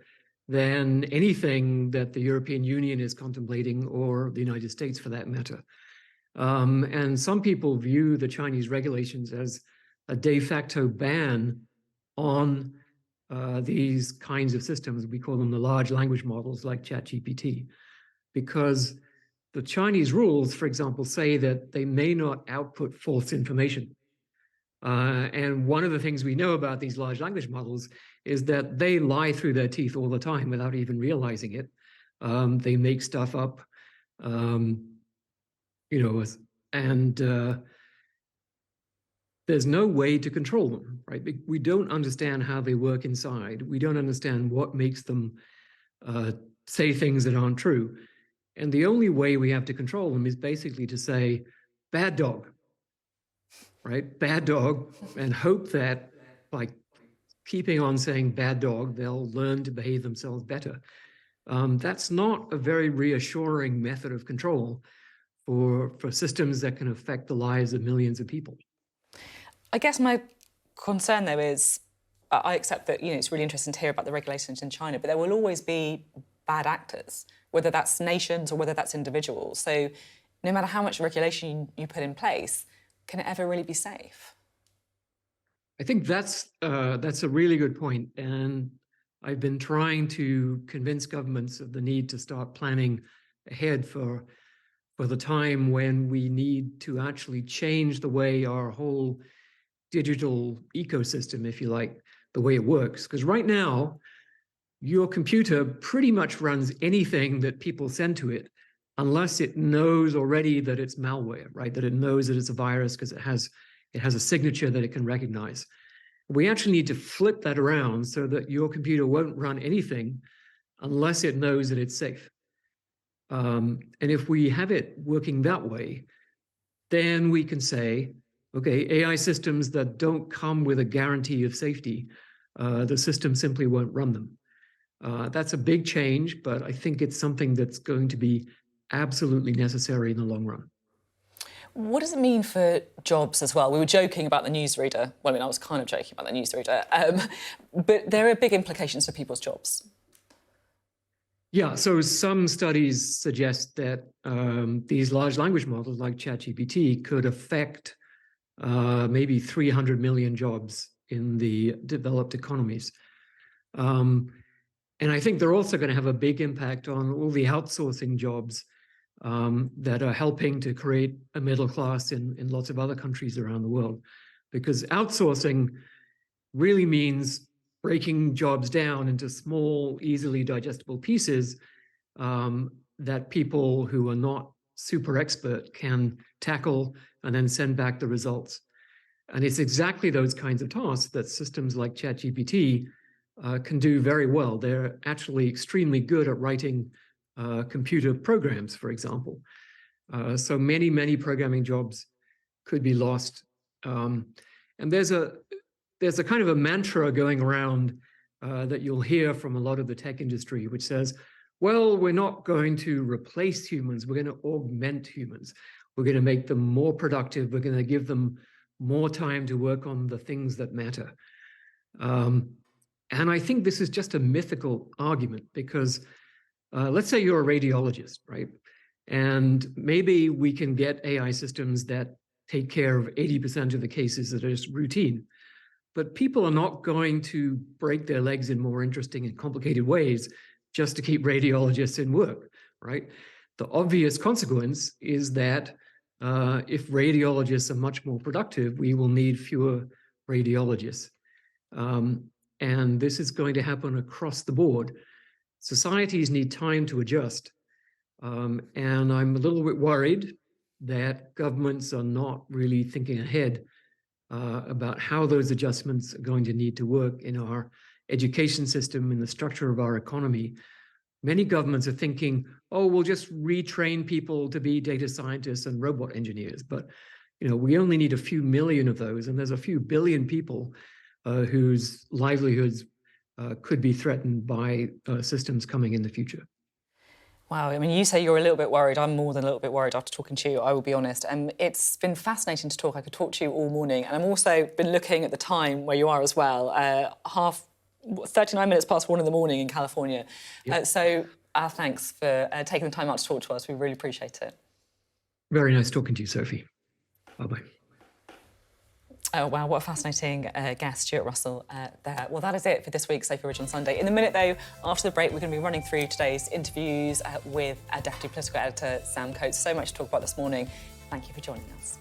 than anything that the European Union is contemplating, or the United States for that matter. And some people view the Chinese regulations as a de facto ban on these kinds of systems. We call them the large language models like ChatGPT, because the Chinese rules, for example, say that they may not output false information. And one of the things we know about these large language models is that they lie through their teeth all the time without even realizing it. They make stuff up, and there's no way to control them, right? We don't understand how they work inside. We don't understand what makes them say things that aren't true. And the only way we have to control them is basically to say, bad dog, right? Bad dog, and hope that by keeping on saying bad dog, they'll learn to behave themselves better. That's not a very reassuring method of control for systems that can affect the lives of millions of people. I guess my concern, though, is I accept that it's really interesting to hear about the regulations in China, but there will always be bad actors, whether that's nations or whether that's individuals. So no matter how much regulation you put in place, can it ever really be safe? I think that's a really good point. And I've been trying to convince governments of the need to start planning ahead for the time when we need to actually change the way our whole digital ecosystem, if you like, the way it works. Because right now, your computer pretty much runs anything that people send to it, unless it knows already that it's malware, right? That it knows that it's a virus because it has a signature that it can recognize. We actually need to flip that around so that your computer won't run anything unless it knows that it's safe. And if we have it working that way, then we can say, okay, AI systems that don't come with a guarantee of safety, the system simply won't run them. That's a big change, but I think it's something that's going to be absolutely necessary in the long run. What does it mean for jobs as well? We were joking about the newsreader. Well, I mean, I was kind of joking about the newsreader. But there are big implications for people's jobs. Yeah, so some studies suggest that these large language models like ChatGPT could affect maybe 300 million jobs in the developed economies. And I think they're also going to have a big impact on all the outsourcing jobs that are helping to create a middle class in lots of other countries around the world. Because outsourcing really means breaking jobs down into small, easily digestible pieces that people who are not super expert can tackle and then send back the results. And it's exactly those kinds of tasks that systems like ChatGPT can do very well. They're actually extremely good at writing computer programs, for example. So many programming jobs could be lost. And there's a kind of a mantra going around that you'll hear from a lot of the tech industry, which says, well, we're not going to replace humans, we're going to augment humans. We're going to make them more productive, we're going to give them more time to work on the things that matter. And I think this is just a mythical argument because let's say you're a radiologist, right? And maybe we can get AI systems that take care of 80% of the cases that are just routine. But people are not going to break their legs in more interesting and complicated ways just to keep radiologists in work, right? The obvious consequence is that if radiologists are much more productive, we will need fewer radiologists. And this is going to happen across the board. Societies need time to adjust. And I'm a little bit worried that governments are not really thinking ahead about how those adjustments are going to need to work in our education system, in the structure of our economy. Many governments are thinking, oh, we'll just retrain people to be data scientists and robot engineers. But we only need a few million of those, and there's a few billion people whose livelihoods could be threatened by systems coming in the future. Wow, I mean, you say you're a little bit worried. I'm more than a little bit worried after talking to you, I will be honest. And it's been fascinating to talk. I could talk to you all morning. And I've also been looking at the time where you are as well, 39 minutes past 1 in the morning in California. Yep. So our thanks for taking the time out to talk to us. We really appreciate it. Very nice talking to you, Sophie. Bye-bye. Oh, wow, what a fascinating guest, Stuart Russell, there. Well, that is it for this week's Sophy Ridge on Sunday. In a minute, though, after the break, we're going to be running through today's interviews with our Deputy Political Editor, Sam Coates. So much to talk about this morning. Thank you for joining us.